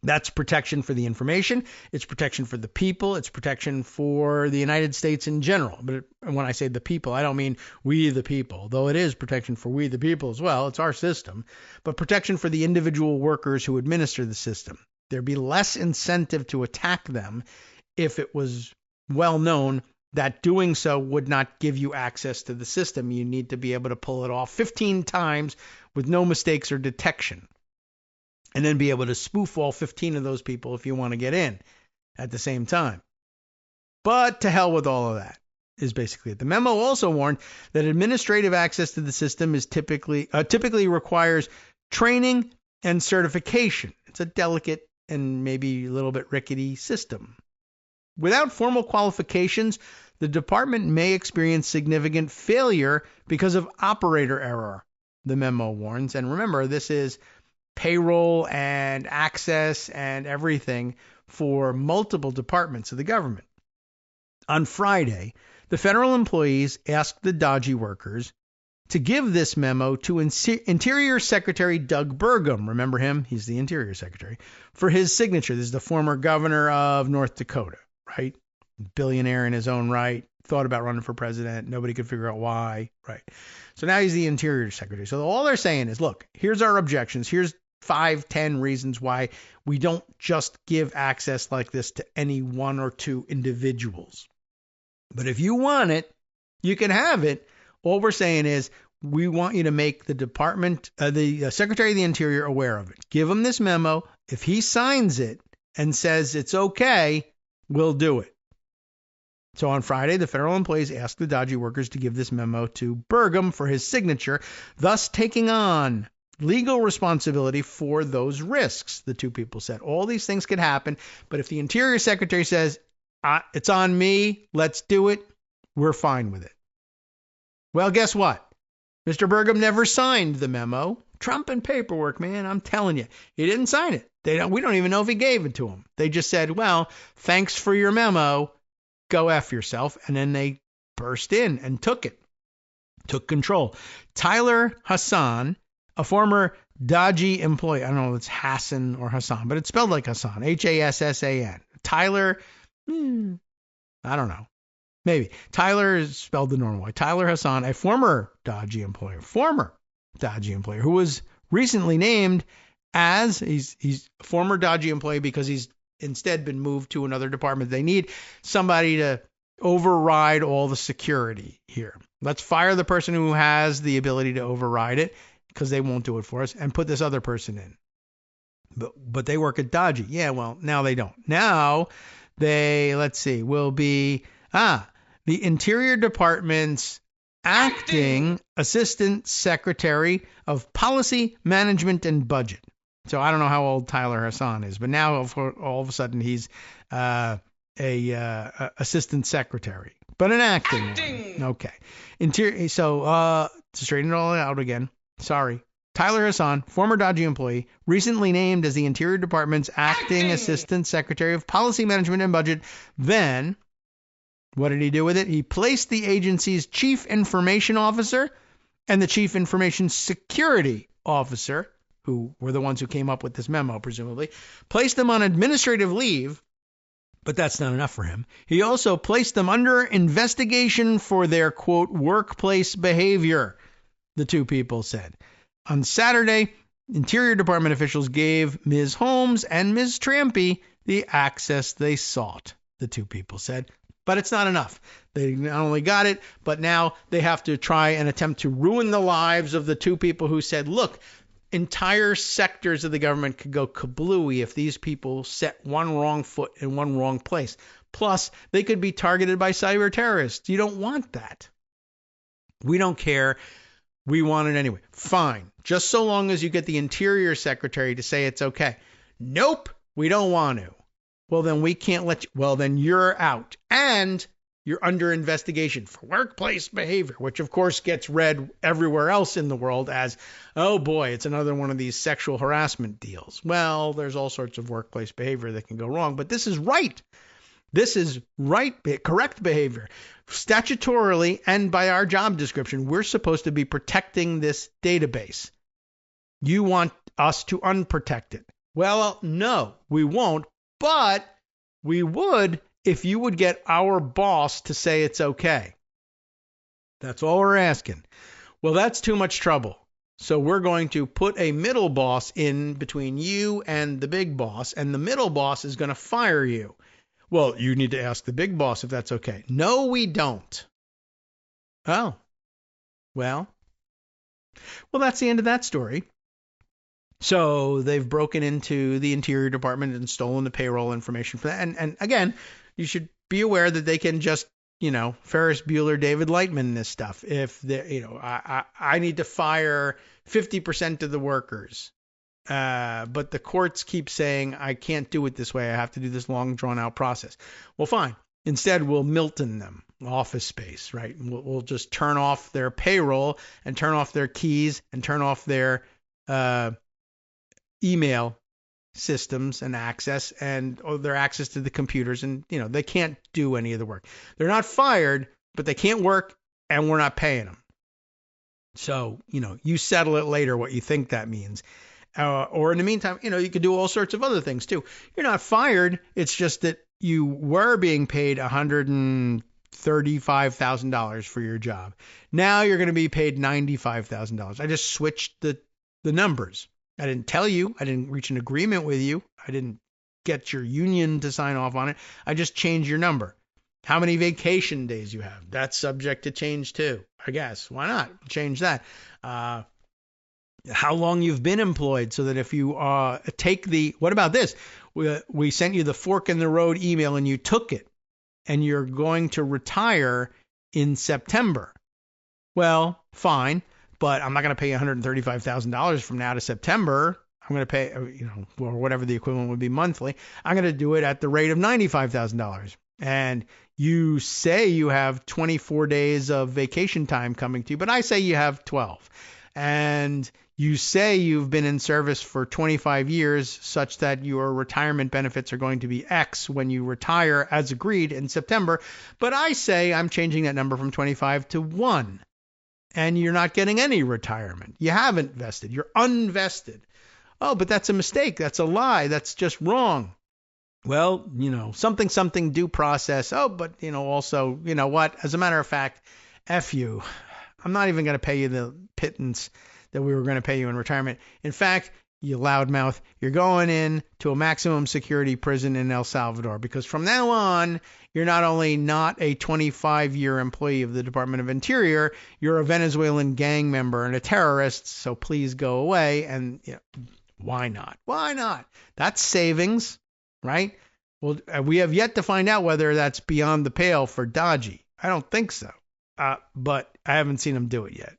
That's protection for the information. It's protection for the people. It's protection for the United States in general. But when I say the people, I don't mean we the people, though it is protection for we the people as well. It's our system, but protection for the individual workers who administer the system. There'd be less incentive to attack them if it was well known that doing so would not give you access to the system. You need to be able to pull it off 15 times with no mistakes or detection, and then be able to spoof all 15 of those people if you want to get in at the same time. But to hell with all of that is basically it. The memo also warned that administrative access to the system is typically requires training and certification. It's a delicate and maybe a little bit rickety system. Without formal qualifications, the department may experience significant failure because of operator error, the memo warns. And remember, this is payroll and access and everything for multiple departments of the government. On Friday, the federal employees asked the Doge workers to give this memo to Interior Secretary Doug Burgum. Remember him? He's the Interior Secretary. For his signature. This is the former governor of North Dakota, right? Billionaire in his own right. Thought about running for president. Nobody could figure out why, right? So now he's the Interior Secretary. So all they're saying is, look, here's our objections. Here's 5, 10 reasons why we don't just give access like this to any one or two individuals. But if you want it, you can have it. All we're saying is we want you to make the department, the Secretary of the Interior aware of it. Give him this memo. If he signs it and says it's okay, we'll do it. So on Friday, the federal employees asked the Doge workers to give this memo to Burgum for his signature, thus taking on legal responsibility for those risks, the two people said. All these things could happen, but if the Interior Secretary says, it's on me, let's do it, we're fine with it. Well, guess what? Mr. Burgum never signed the memo. Trump and paperwork, man, I'm telling you. He didn't sign it. We don't even know if he gave it to him. They just said, well, thanks for your memo. Go F yourself. And then they burst in and took it. Took control. Tyler Hassan, a former Doge employee. I don't know if it's Hassan or Hassan, but it's spelled like Hassan. Hassan. Tyler, I don't know. Maybe. Tyler is spelled the normal way. Tyler Hassan, a former Doge employer who was recently named as, he's a former Doge employee because he's instead been moved to another department. They need somebody to override all the security here. Let's fire the person who has the ability to override it because they won't do it for us and put this other person in. But they work at Doge. Yeah, well, now they don't. Now they, will be, the Interior Department's acting Assistant Secretary of Policy, Management, and Budget. So I don't know how old Tyler Hassan is, but now all of a sudden he's a assistant secretary, but an acting one. Okay. Interior. So to straighten it all out again. Sorry. Tyler Hassan, former Doge employee, recently named as the Interior Department's acting Assistant Secretary of Policy Management and Budget. Then, what did he do with it? He placed the agency's Chief Information Officer and the Chief Information Security Officer, who were the ones who came up with this memo, presumably, placed them on administrative leave, but that's not enough for him. He also placed them under investigation for their, quote, workplace behavior, the two people said. On Saturday, Interior Department officials gave Ms. Holmes and Ms. Trampy the access they sought, the two people said. But it's not enough. They not only got it, but now they have to try and attempt to ruin the lives of the two people who said, look, entire sectors of the government could go kablooey if these people set one wrong foot in one wrong place. Plus, they could be targeted by cyber terrorists. You don't want that. We don't care. We want it anyway. Fine. Just so long as you get the Interior Secretary to say it's okay. Nope, we don't want to. Well, then we can't let you. Well, then you're out. And you're under investigation for workplace behavior, which of course gets read everywhere else in the world as, oh boy, it's another one of these sexual harassment deals. Well, there's all sorts of workplace behavior that can go wrong, but this is right. This is right, correct behavior. Statutorily and by our job description, we're supposed to be protecting this database. You want us to unprotect it. Well, no, we won't, but we would if you would get our boss to say it's okay. That's all we're asking. Well, that's too much trouble. So we're going to put a middle boss in between you and the big boss, and the middle boss is going to fire you. Well, you need to ask the big boss if that's okay. No, we don't. Oh, well, that's the end of that story. So they've broken into the Interior Department and stolen the payroll information for that. And again, you should be aware that they can just, Ferris Bueller, David Lightman, this stuff. If they, I need to fire 50% of the workers, but the courts keep saying I can't do it this way. I have to do this long, drawn out process. Well, fine. Instead, we'll Milton them, office space, right? We'll just turn off their payroll and turn off their keys and turn off their email systems and access and their access to the computers, and they can't do any of the work. They're not fired, but they can't work, and we're not paying them. So you settle it later what you think that means, or in the meantime, you could do all sorts of other things too. You're not fired. It's just that you were being paid $135,000 for your job. Now you're going to be paid $95,000. I just switched the numbers. I didn't tell you. I didn't reach an agreement with you. I didn't get your union to sign off on it. I just changed your number. How many vacation days you have? That's subject to change too, I guess. Why not change that? How long you've been employed, so that if you what about this? We sent you the fork in the road email and you took it, and you're going to retire in September. Well, fine. But I'm not going to pay $135,000 from now to September. I'm going to pay, or whatever the equivalent would be monthly. I'm going to do it at the rate of $95,000. And you say you have 24 days of vacation time coming to you, but I say you have 12. And you say you've been in service for 25 years, such that your retirement benefits are going to be X when you retire, as agreed in September. But I say I'm changing that number from 25 to 1. And you're not getting any retirement. You haven't vested. You're unvested. Oh, but that's a mistake. That's a lie. That's just wrong. Well, something due process. Oh, but, also, what? As a matter of fact, F you. I'm not even going to pay you the pittance that we were going to pay you in retirement. In fact, you loudmouth, you're going in to a maximum security prison in El Salvador, because from now on, you're not only not a 25-year employee of the Department of Interior, you're a Venezuelan gang member and a terrorist, so please go away. And why not? Why not? That's savings, right? Well, we have yet to find out whether that's beyond the pale for Doge. I don't think so. but I haven't seen him do it yet.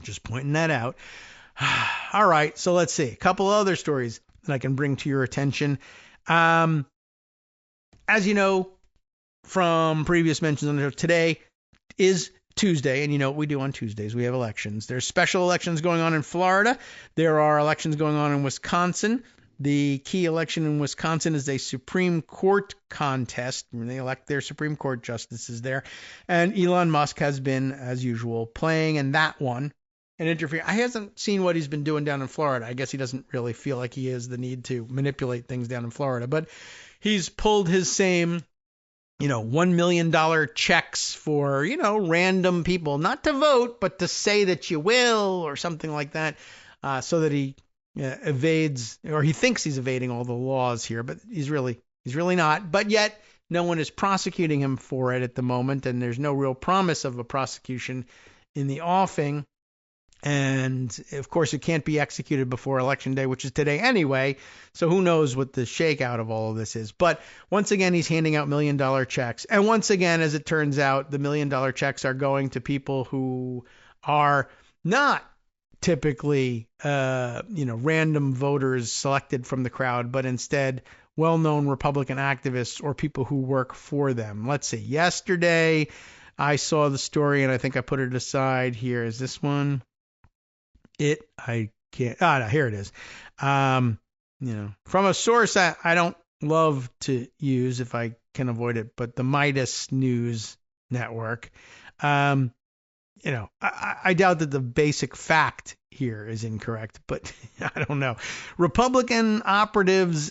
Just pointing that out. All right, so let's see. A couple other stories that I can bring to your attention. As you know from previous mentions on the show, today is Tuesday, and you know what we do on Tuesdays. We have elections. There's special elections going on in Florida. There are elections going on in Wisconsin. The key election in Wisconsin is a Supreme Court contest. They elect their Supreme Court justices there. And Elon Musk has been, as usual, playing in that one and interfering. I hasn't seen what he's been doing down in Florida. I guess he doesn't really feel like he has the need to manipulate things down in Florida. But he's pulled his same, $1 million checks for, random people, not to vote, but to say that you will or something like that, so that he evades, or he thinks he's evading all the laws here, but he's really not. But yet no one is prosecuting him for it at the moment, and there's no real promise of a prosecution in the offing. And of course, it can't be executed before Election Day, which is today anyway. So who knows what the shakeout of all of this is. But once again, he's handing out $1 million checks. And once again, as it turns out, the $1 million checks are going to people who are not typically, random voters selected from the crowd, but instead well-known Republican activists or people who work for them. Let's see. Yesterday, I saw the story, and I think I put it aside here. Is this one? I can't. No, here it is. From a source I don't love to use if I can avoid it, but the Midas News Network. I doubt that the basic fact here is incorrect, but I don't know. Republican operative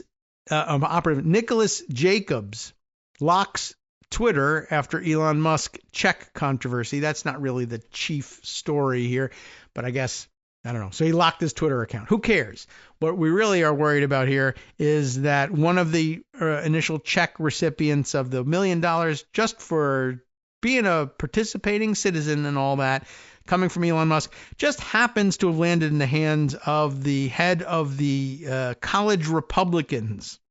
Nicholas Jacobs locks Twitter after Elon Musk check controversy. That's not really the chief story here, but I guess, I don't know. So he locked his Twitter account. Who cares? What we really are worried about here is that one of the initial check recipients of the $1 million just for being a participating citizen and all that, coming from Elon Musk, just happens to have landed in the hands of the head of the college Republicans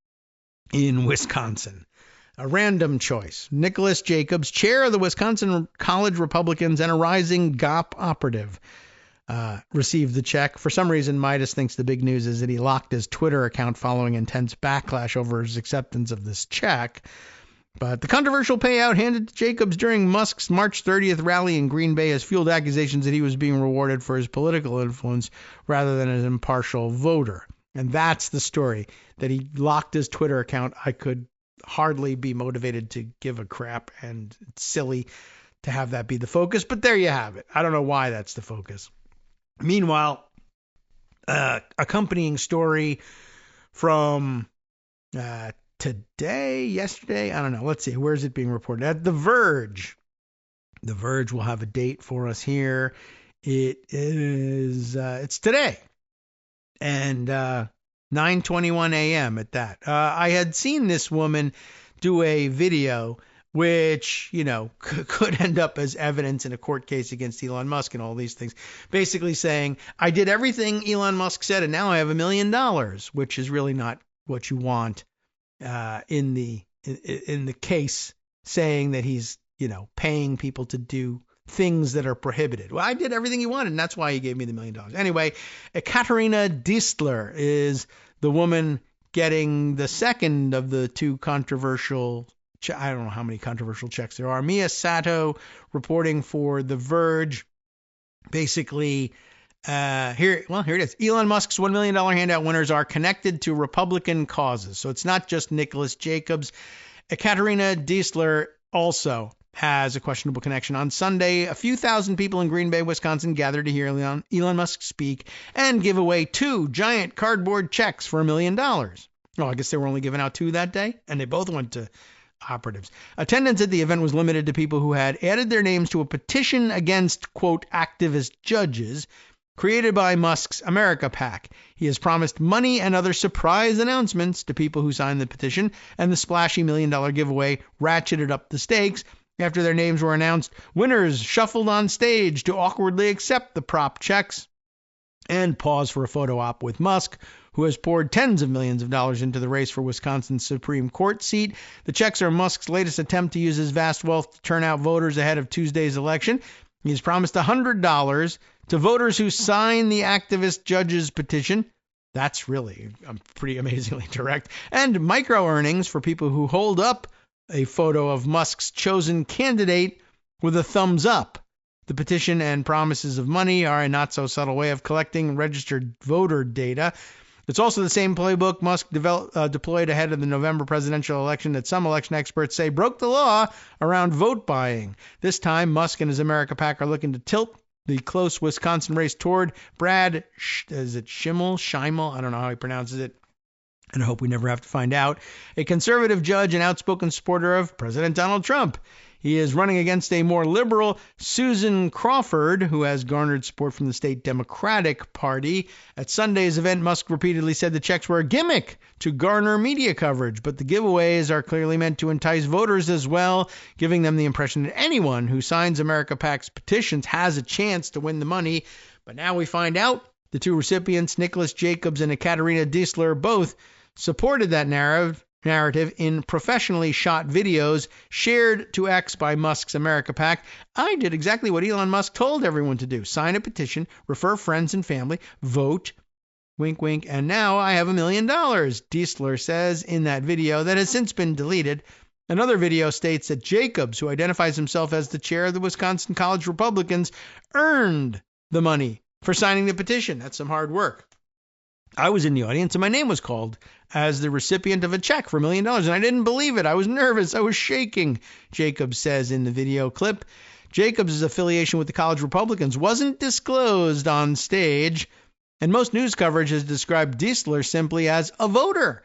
in Wisconsin. A random choice. Nicholas Jacobs, chair of the Wisconsin College Republicans and a rising GOP operative, received the check. For some reason, Midas thinks the big news is that he locked his Twitter account following intense backlash over his acceptance of this check. But the controversial payout handed to Jacobs during Musk's March 30th rally in Green Bay has fueled accusations that he was being rewarded for his political influence rather than as an impartial voter. And that's the story, that he locked his Twitter account. I could hardly be motivated to give a crap, and it's silly to have that be the focus. But there you have it. I don't know why that's the focus. Meanwhile, accompanying story from yesterday, I don't know. Let's see. Where is it being reported? At The Verge. The Verge will have a date for us here. It's today. And 9:21 a.m. at that. I had seen this woman do a video which, could end up as evidence in a court case against Elon Musk and all these things. Basically saying, I did everything Elon Musk said, and now I have $1 million, which is really not what you want in the case, saying that he's, paying people to do things that are prohibited. Well, I did everything he wanted, and that's why he gave me the $1 million. Anyway, Ekaterina Distler is the woman getting the second of the two controversial, I don't know how many controversial checks there are. Mia Sato reporting for The Verge. Basically, here it is. Elon Musk's $1 million handout winners are connected to Republican causes. So it's not just Nicholas Jacobs. Ekaterina Distler also has a questionable connection. On Sunday, a few thousand people in Green Bay, Wisconsin gathered to hear Elon Musk speak and give away 2 giant cardboard checks for $1 million. Oh, I guess they were only giving out 2 that day, and they both went to operatives. Attendance at the event was limited to people who had added their names to a petition against, quote, activist judges created by Musk's America PAC. He has promised money and other surprise announcements to people who signed the petition, and the splashy $1 million giveaway ratcheted up the stakes. After their names were announced, winners shuffled on stage to awkwardly accept the prop checks and pause for a photo op with Musk, who has poured tens of millions of dollars into the race for Wisconsin's Supreme Court seat. The checks are Musk's latest attempt to use his vast wealth to turn out voters ahead of Tuesday's election. He's promised $100 to voters who sign the activist judge's petition. That's really pretty amazingly direct. And micro earnings for people who hold up a photo of Musk's chosen candidate with a thumbs up. The petition and promises of money are a not-so-subtle way of collecting registered voter data. It's also the same playbook Musk deployed ahead of the November presidential election that some election experts say broke the law around vote buying. This time, Musk and his America PAC are looking to tilt the close Wisconsin race toward Brad, Schimmel? I don't know how he pronounces it, and I hope we never have to find out. A conservative judge and outspoken supporter of President Donald Trump. He is running against a more liberal Susan Crawford, who has garnered support from the state Democratic Party. At Sunday's event, Musk repeatedly said the checks were a gimmick to garner media coverage, but the giveaways are clearly meant to entice voters as well, giving them the impression that anyone who signs America PAC's petitions has a chance to win the money. But now we find out the two recipients, Nicholas Jacobs and Ekaterina Diesler, both supported that narrative in professionally shot videos shared to X by Musk's America PAC. I did exactly what Elon Musk told everyone to do. Sign a petition, refer friends and family, vote, wink, wink, and now I have $1 million, Diesler says in that video that has since been deleted. Another video states that Jacobs, who identifies himself as the chair of the Wisconsin College Republicans, earned the money for signing the petition. That's some hard work. I was in the audience and my name was called as the recipient of a check for $1 million, and I didn't believe it. I was nervous. I was shaking, Jacobs says in the video clip. Jacobs' affiliation with the College Republicans wasn't disclosed on stage, and most news coverage has described Diesler simply as a voter,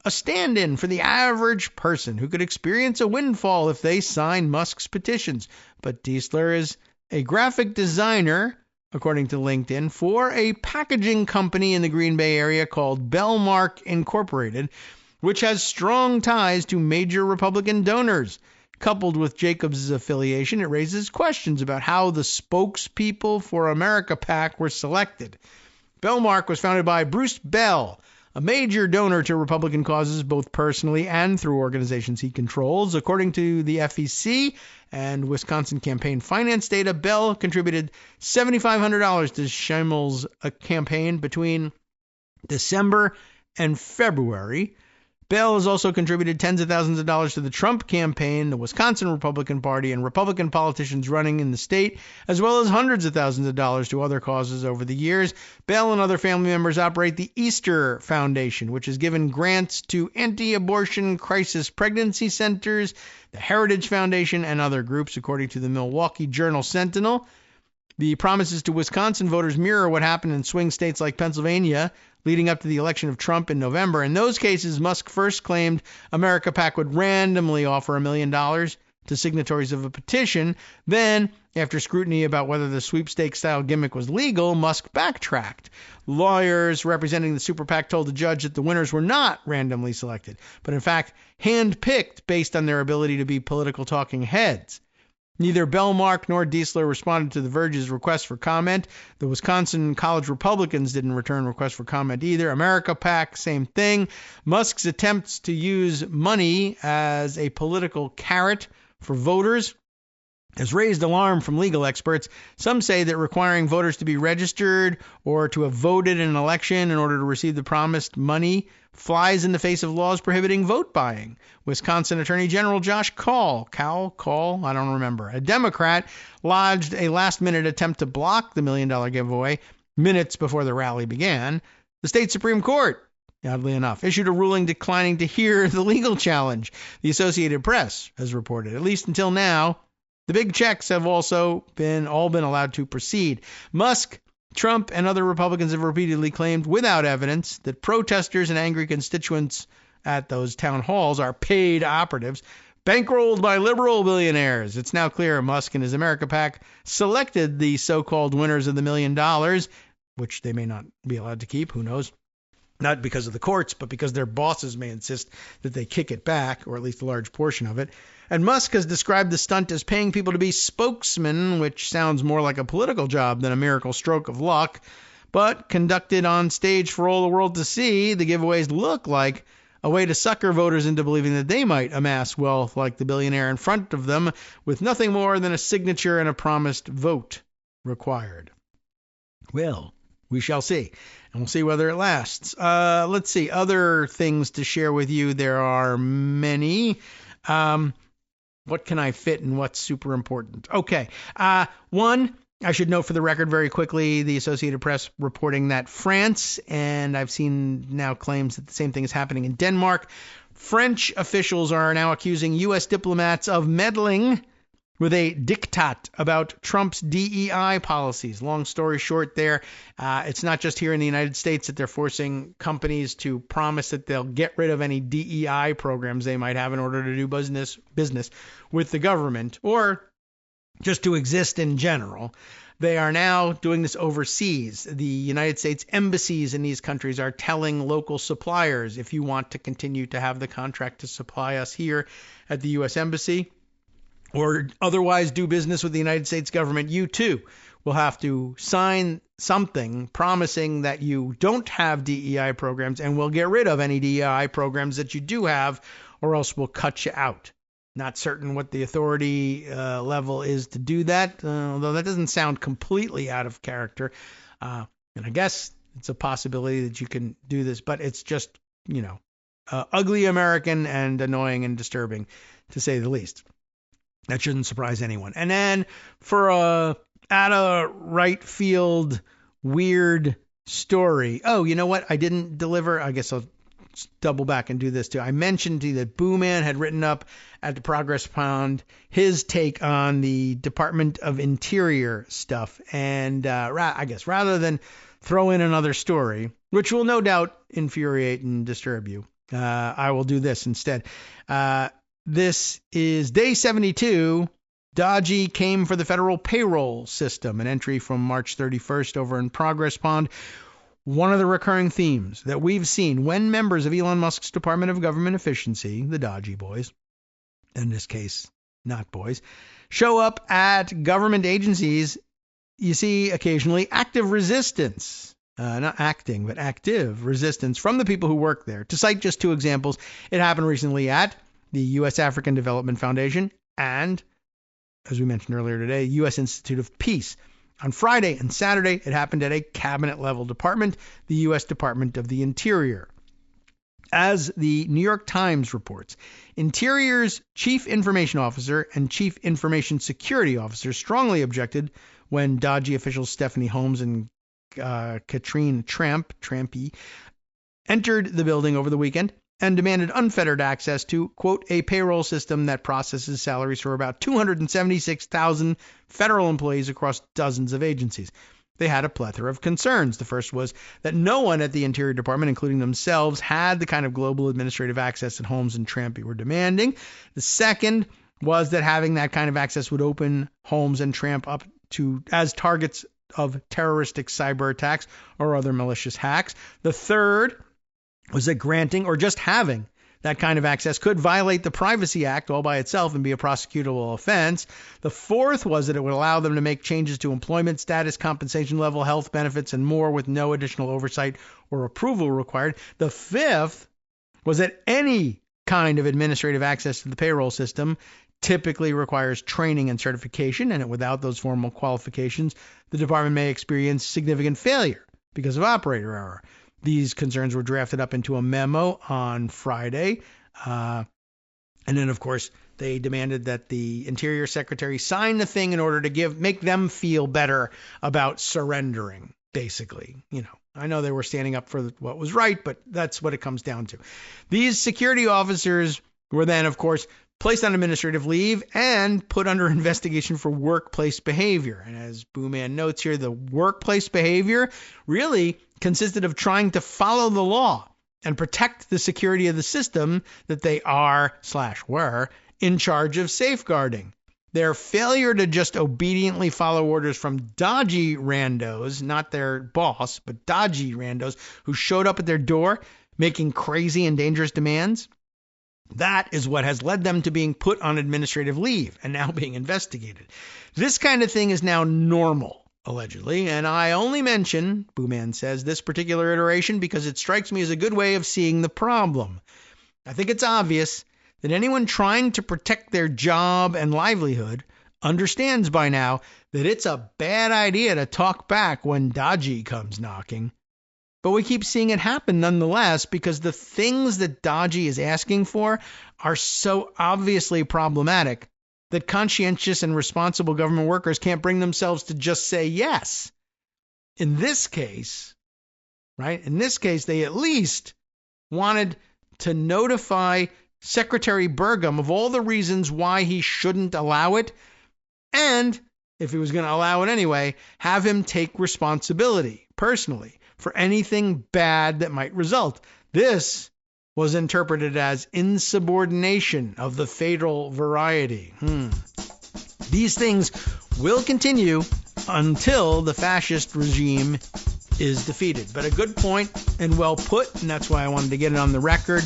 a stand-in for the average person who could experience a windfall if they signed Musk's petitions. But Diesler is a graphic designer, according to LinkedIn, for a packaging company in the Green Bay area called Bellmark Incorporated, which has strong ties to major Republican donors. Coupled with Jacobs' affiliation, it raises questions about how the spokespeople for America PAC were selected. Bellmark was founded by Bruce Bell, a major donor to Republican causes both personally and through organizations he controls. According to the FEC and Wisconsin campaign finance data, Bell contributed $7,500 to Schimmel's campaign between December and February. Bell has also contributed tens of thousands of dollars to the Trump campaign, the Wisconsin Republican Party, and Republican politicians running in the state, as well as hundreds of thousands of dollars to other causes over the years. Bell and other family members operate the Easter Foundation, which has given grants to anti-abortion crisis pregnancy centers, the Heritage Foundation, and other groups, according to the Milwaukee Journal-Sentinel. The promises to Wisconsin voters mirror what happened in swing states like Pennsylvania leading up to the election of Trump in November. In those cases, Musk first claimed America PAC would randomly offer $1 million to signatories of a petition. Then, after scrutiny about whether the sweepstakes-style gimmick was legal, Musk backtracked. Lawyers representing the super PAC told the judge that the winners were not randomly selected, but in fact hand-picked based on their ability to be political talking heads. Neither Bellmark nor Diesler responded to The Verge's request for comment. The Wisconsin College Republicans didn't return requests for comment either. America PAC, same thing. Musk's attempts to use money as a political carrot for voters has raised alarm from legal experts. Some say that requiring voters to be registered or to have voted in an election in order to receive the promised money flies in the face of laws prohibiting vote buying. Wisconsin Attorney General Josh Call, I don't remember, a Democrat, lodged a last-minute attempt to block the $1 million giveaway minutes before the rally began. The state Supreme Court, oddly enough, issued a ruling declining to hear the legal challenge, the Associated Press has reported. At least until now, the big checks have also been allowed to proceed. Musk, Trump, and other Republicans have repeatedly claimed, without evidence, that protesters and angry constituents at those town halls are paid operatives, bankrolled by liberal billionaires. It's now clear Musk and his America PAC selected the so-called winners of the $1 million, which they may not be allowed to keep, who knows? Not because of the courts, but because their bosses may insist that they kick it back, or at least a large portion of it. And Musk has described the stunt as paying people to be spokesmen, which sounds more like a political job than a miracle stroke of luck. But conducted on stage for all the world to see, the giveaways look like a way to sucker voters into believing that they might amass wealth like the billionaire in front of them with nothing more than a signature and a promised vote required. Well, we shall see. And we'll see whether it lasts. Let's see. Other things to share with you. There are many. What can I fit and what's super important? Okay. One, I should note for the record very quickly, the Associated Press reporting that France, and I've seen now claims that the same thing is happening in Denmark, French officials are now accusing U.S. diplomats of meddling with a diktat about Trump's DEI policies. Long story short there, it's not just here in the United States that they're forcing companies to promise that they'll get rid of any DEI programs they might have in order to do business with the government or just to exist in general. They are now doing this overseas. The United States embassies in these countries are telling local suppliers, if you want to continue to have the contract to supply us here at the U.S. Embassy, or otherwise do business with the United States government, you too will have to sign something promising that you don't have DEI programs and will get rid of any DEI programs that you do have, or else we'll cut you out. Not certain what the authority level is to do that, although that doesn't sound completely out of character. And I guess it's a possibility that you can do this, but it's just, ugly American and annoying and disturbing, to say the least. That shouldn't surprise anyone. And then for a out of right field weird story. Oh, you know what? I didn't deliver. I guess I'll double back and do this too. I mentioned to you that Booman had written up at the Progress Pound his take on the Department of Interior stuff. And I guess rather than throw in another story, which will no doubt infuriate and disturb you, I will do this instead. This is day 72. Doge came for the federal payroll system, an entry from March 31st over in Progress Pond. One of the recurring themes that we've seen when members of Elon Musk's Department of Government Efficiency, the Doge boys, in this case, not boys, show up at government agencies, you see occasionally active resistance. Not acting, but active resistance from the people who work there. To cite just two examples, it happened recently at the U.S. African Development Foundation and, as we mentioned earlier today, U.S. Institute of Peace. On Friday and Saturday, it happened at a cabinet-level department, the U.S. Department of the Interior. As the New York Times reports, Interior's Chief Information Officer and Chief Information Security Officer strongly objected when Doge officials Stephanie Holmes and Katrine Trampy entered the building over the weekend and demanded unfettered access to, quote, a payroll system that processes salaries for about 276,000 federal employees across dozens of agencies. They had a plethora of concerns. The first was that no one at the Interior Department, including themselves, had the kind of global administrative access that Holmes and Trampy were demanding. The second was that having that kind of access would open Holmes and Tramp up to as targets of terroristic cyber attacks or other malicious hacks. The third was that granting or just having that kind of access could violate the Privacy Act all by itself and be a prosecutable offense. The fourth was that it would allow them to make changes to employment status, compensation level, health benefits, and more with no additional oversight or approval required. The fifth was that any kind of administrative access to the payroll system typically requires training and certification, and without those formal qualifications, the department may experience significant failure because of operator error. These concerns were drafted up into a memo on Friday. And then, of course, they demanded that the Interior Secretary sign the thing in order to make them feel better about surrendering, basically. I know they were standing up for what was right, but that's what it comes down to. These security officers were then, of course, placed on administrative leave and put under investigation for workplace behavior. And as Booman notes here, the workplace behavior really consisted of trying to follow the law and protect the security of the system that they were in charge of safeguarding. Their failure to just obediently follow orders from dodgy randos, not their boss, but dodgy randos who showed up at their door making crazy and dangerous demands, that is what has led them to being put on administrative leave and now being investigated. This kind of thing is now normal allegedly, and I only mention, Booman says, this particular iteration because it strikes me as a good way of seeing the problem. I think it's obvious that anyone trying to protect their job and livelihood understands by now that it's a bad idea to talk back when Doge comes knocking. But we keep seeing it happen nonetheless because the things that Doge is asking for are so obviously problematic that conscientious and responsible government workers can't bring themselves to just say yes. In this case, they at least wanted to notify Secretary Burgum of all the reasons why he shouldn't allow it, and if he was going to allow it anyway, have him take responsibility personally for anything bad that might result. This was interpreted as insubordination of the fatal variety. These things will continue until the fascist regime is defeated. But a good point and well put, and that's why I wanted to get it on the record.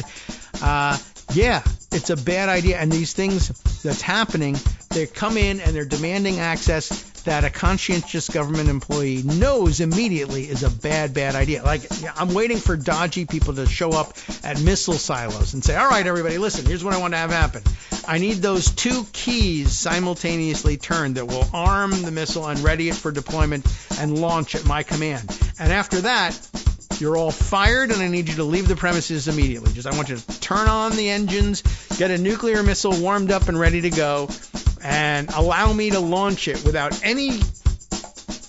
Yeah, it's a bad idea. And these things that's happening, they come in and they're demanding access that a conscientious government employee knows immediately is a bad idea. Like, I'm waiting for dodgy people to show up at missile silos and say, all right, everybody, listen, here's what I want to have happen. I need those two keys simultaneously turned that will arm the missile and ready it for deployment and launch at my command. And after that, you're all fired, and I need you to leave the premises immediately. I want you to turn on the engines, get a nuclear missile warmed up and ready to go, and allow me to launch it without any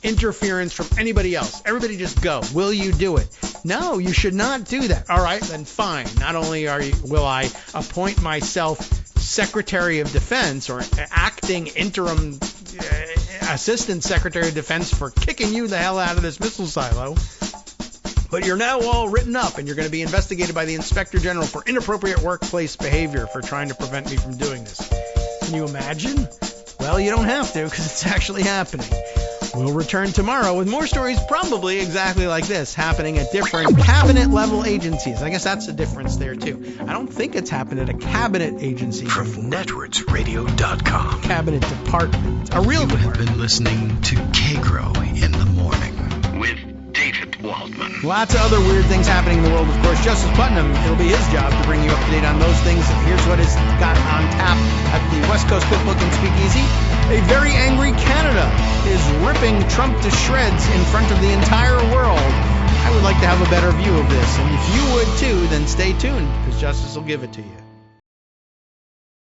interference from anybody else. Everybody just go. Will you do it? No, you should not do that. All right, then fine. Not only will I appoint myself Secretary of Defense or acting interim Assistant Secretary of Defense for kicking you the hell out of this missile silo, but you're now all written up, and you're going to be investigated by the Inspector General for inappropriate workplace behavior for trying to prevent me from doing this. Can you imagine? Well, you don't have to, because it's actually happening. We'll return tomorrow with more stories probably exactly like this, happening at different cabinet-level agencies. I guess that's the difference there, too. I don't think it's happened at a cabinet agency. From networksradio.com. Cabinet department. A real department. You have been listening to Kagro in the morning with Waldman. Lots of other weird things happening in the world, of course. Justice Putnam, it'll be his job to bring you up to date on those things. Here's what is got on tap at the West Coast Cookbook and Speakeasy. A very angry Canada is ripping Trump to shreds in front of the entire world. I would like to have a better view of this, and if you would too, then stay tuned, because Justice will give it to you.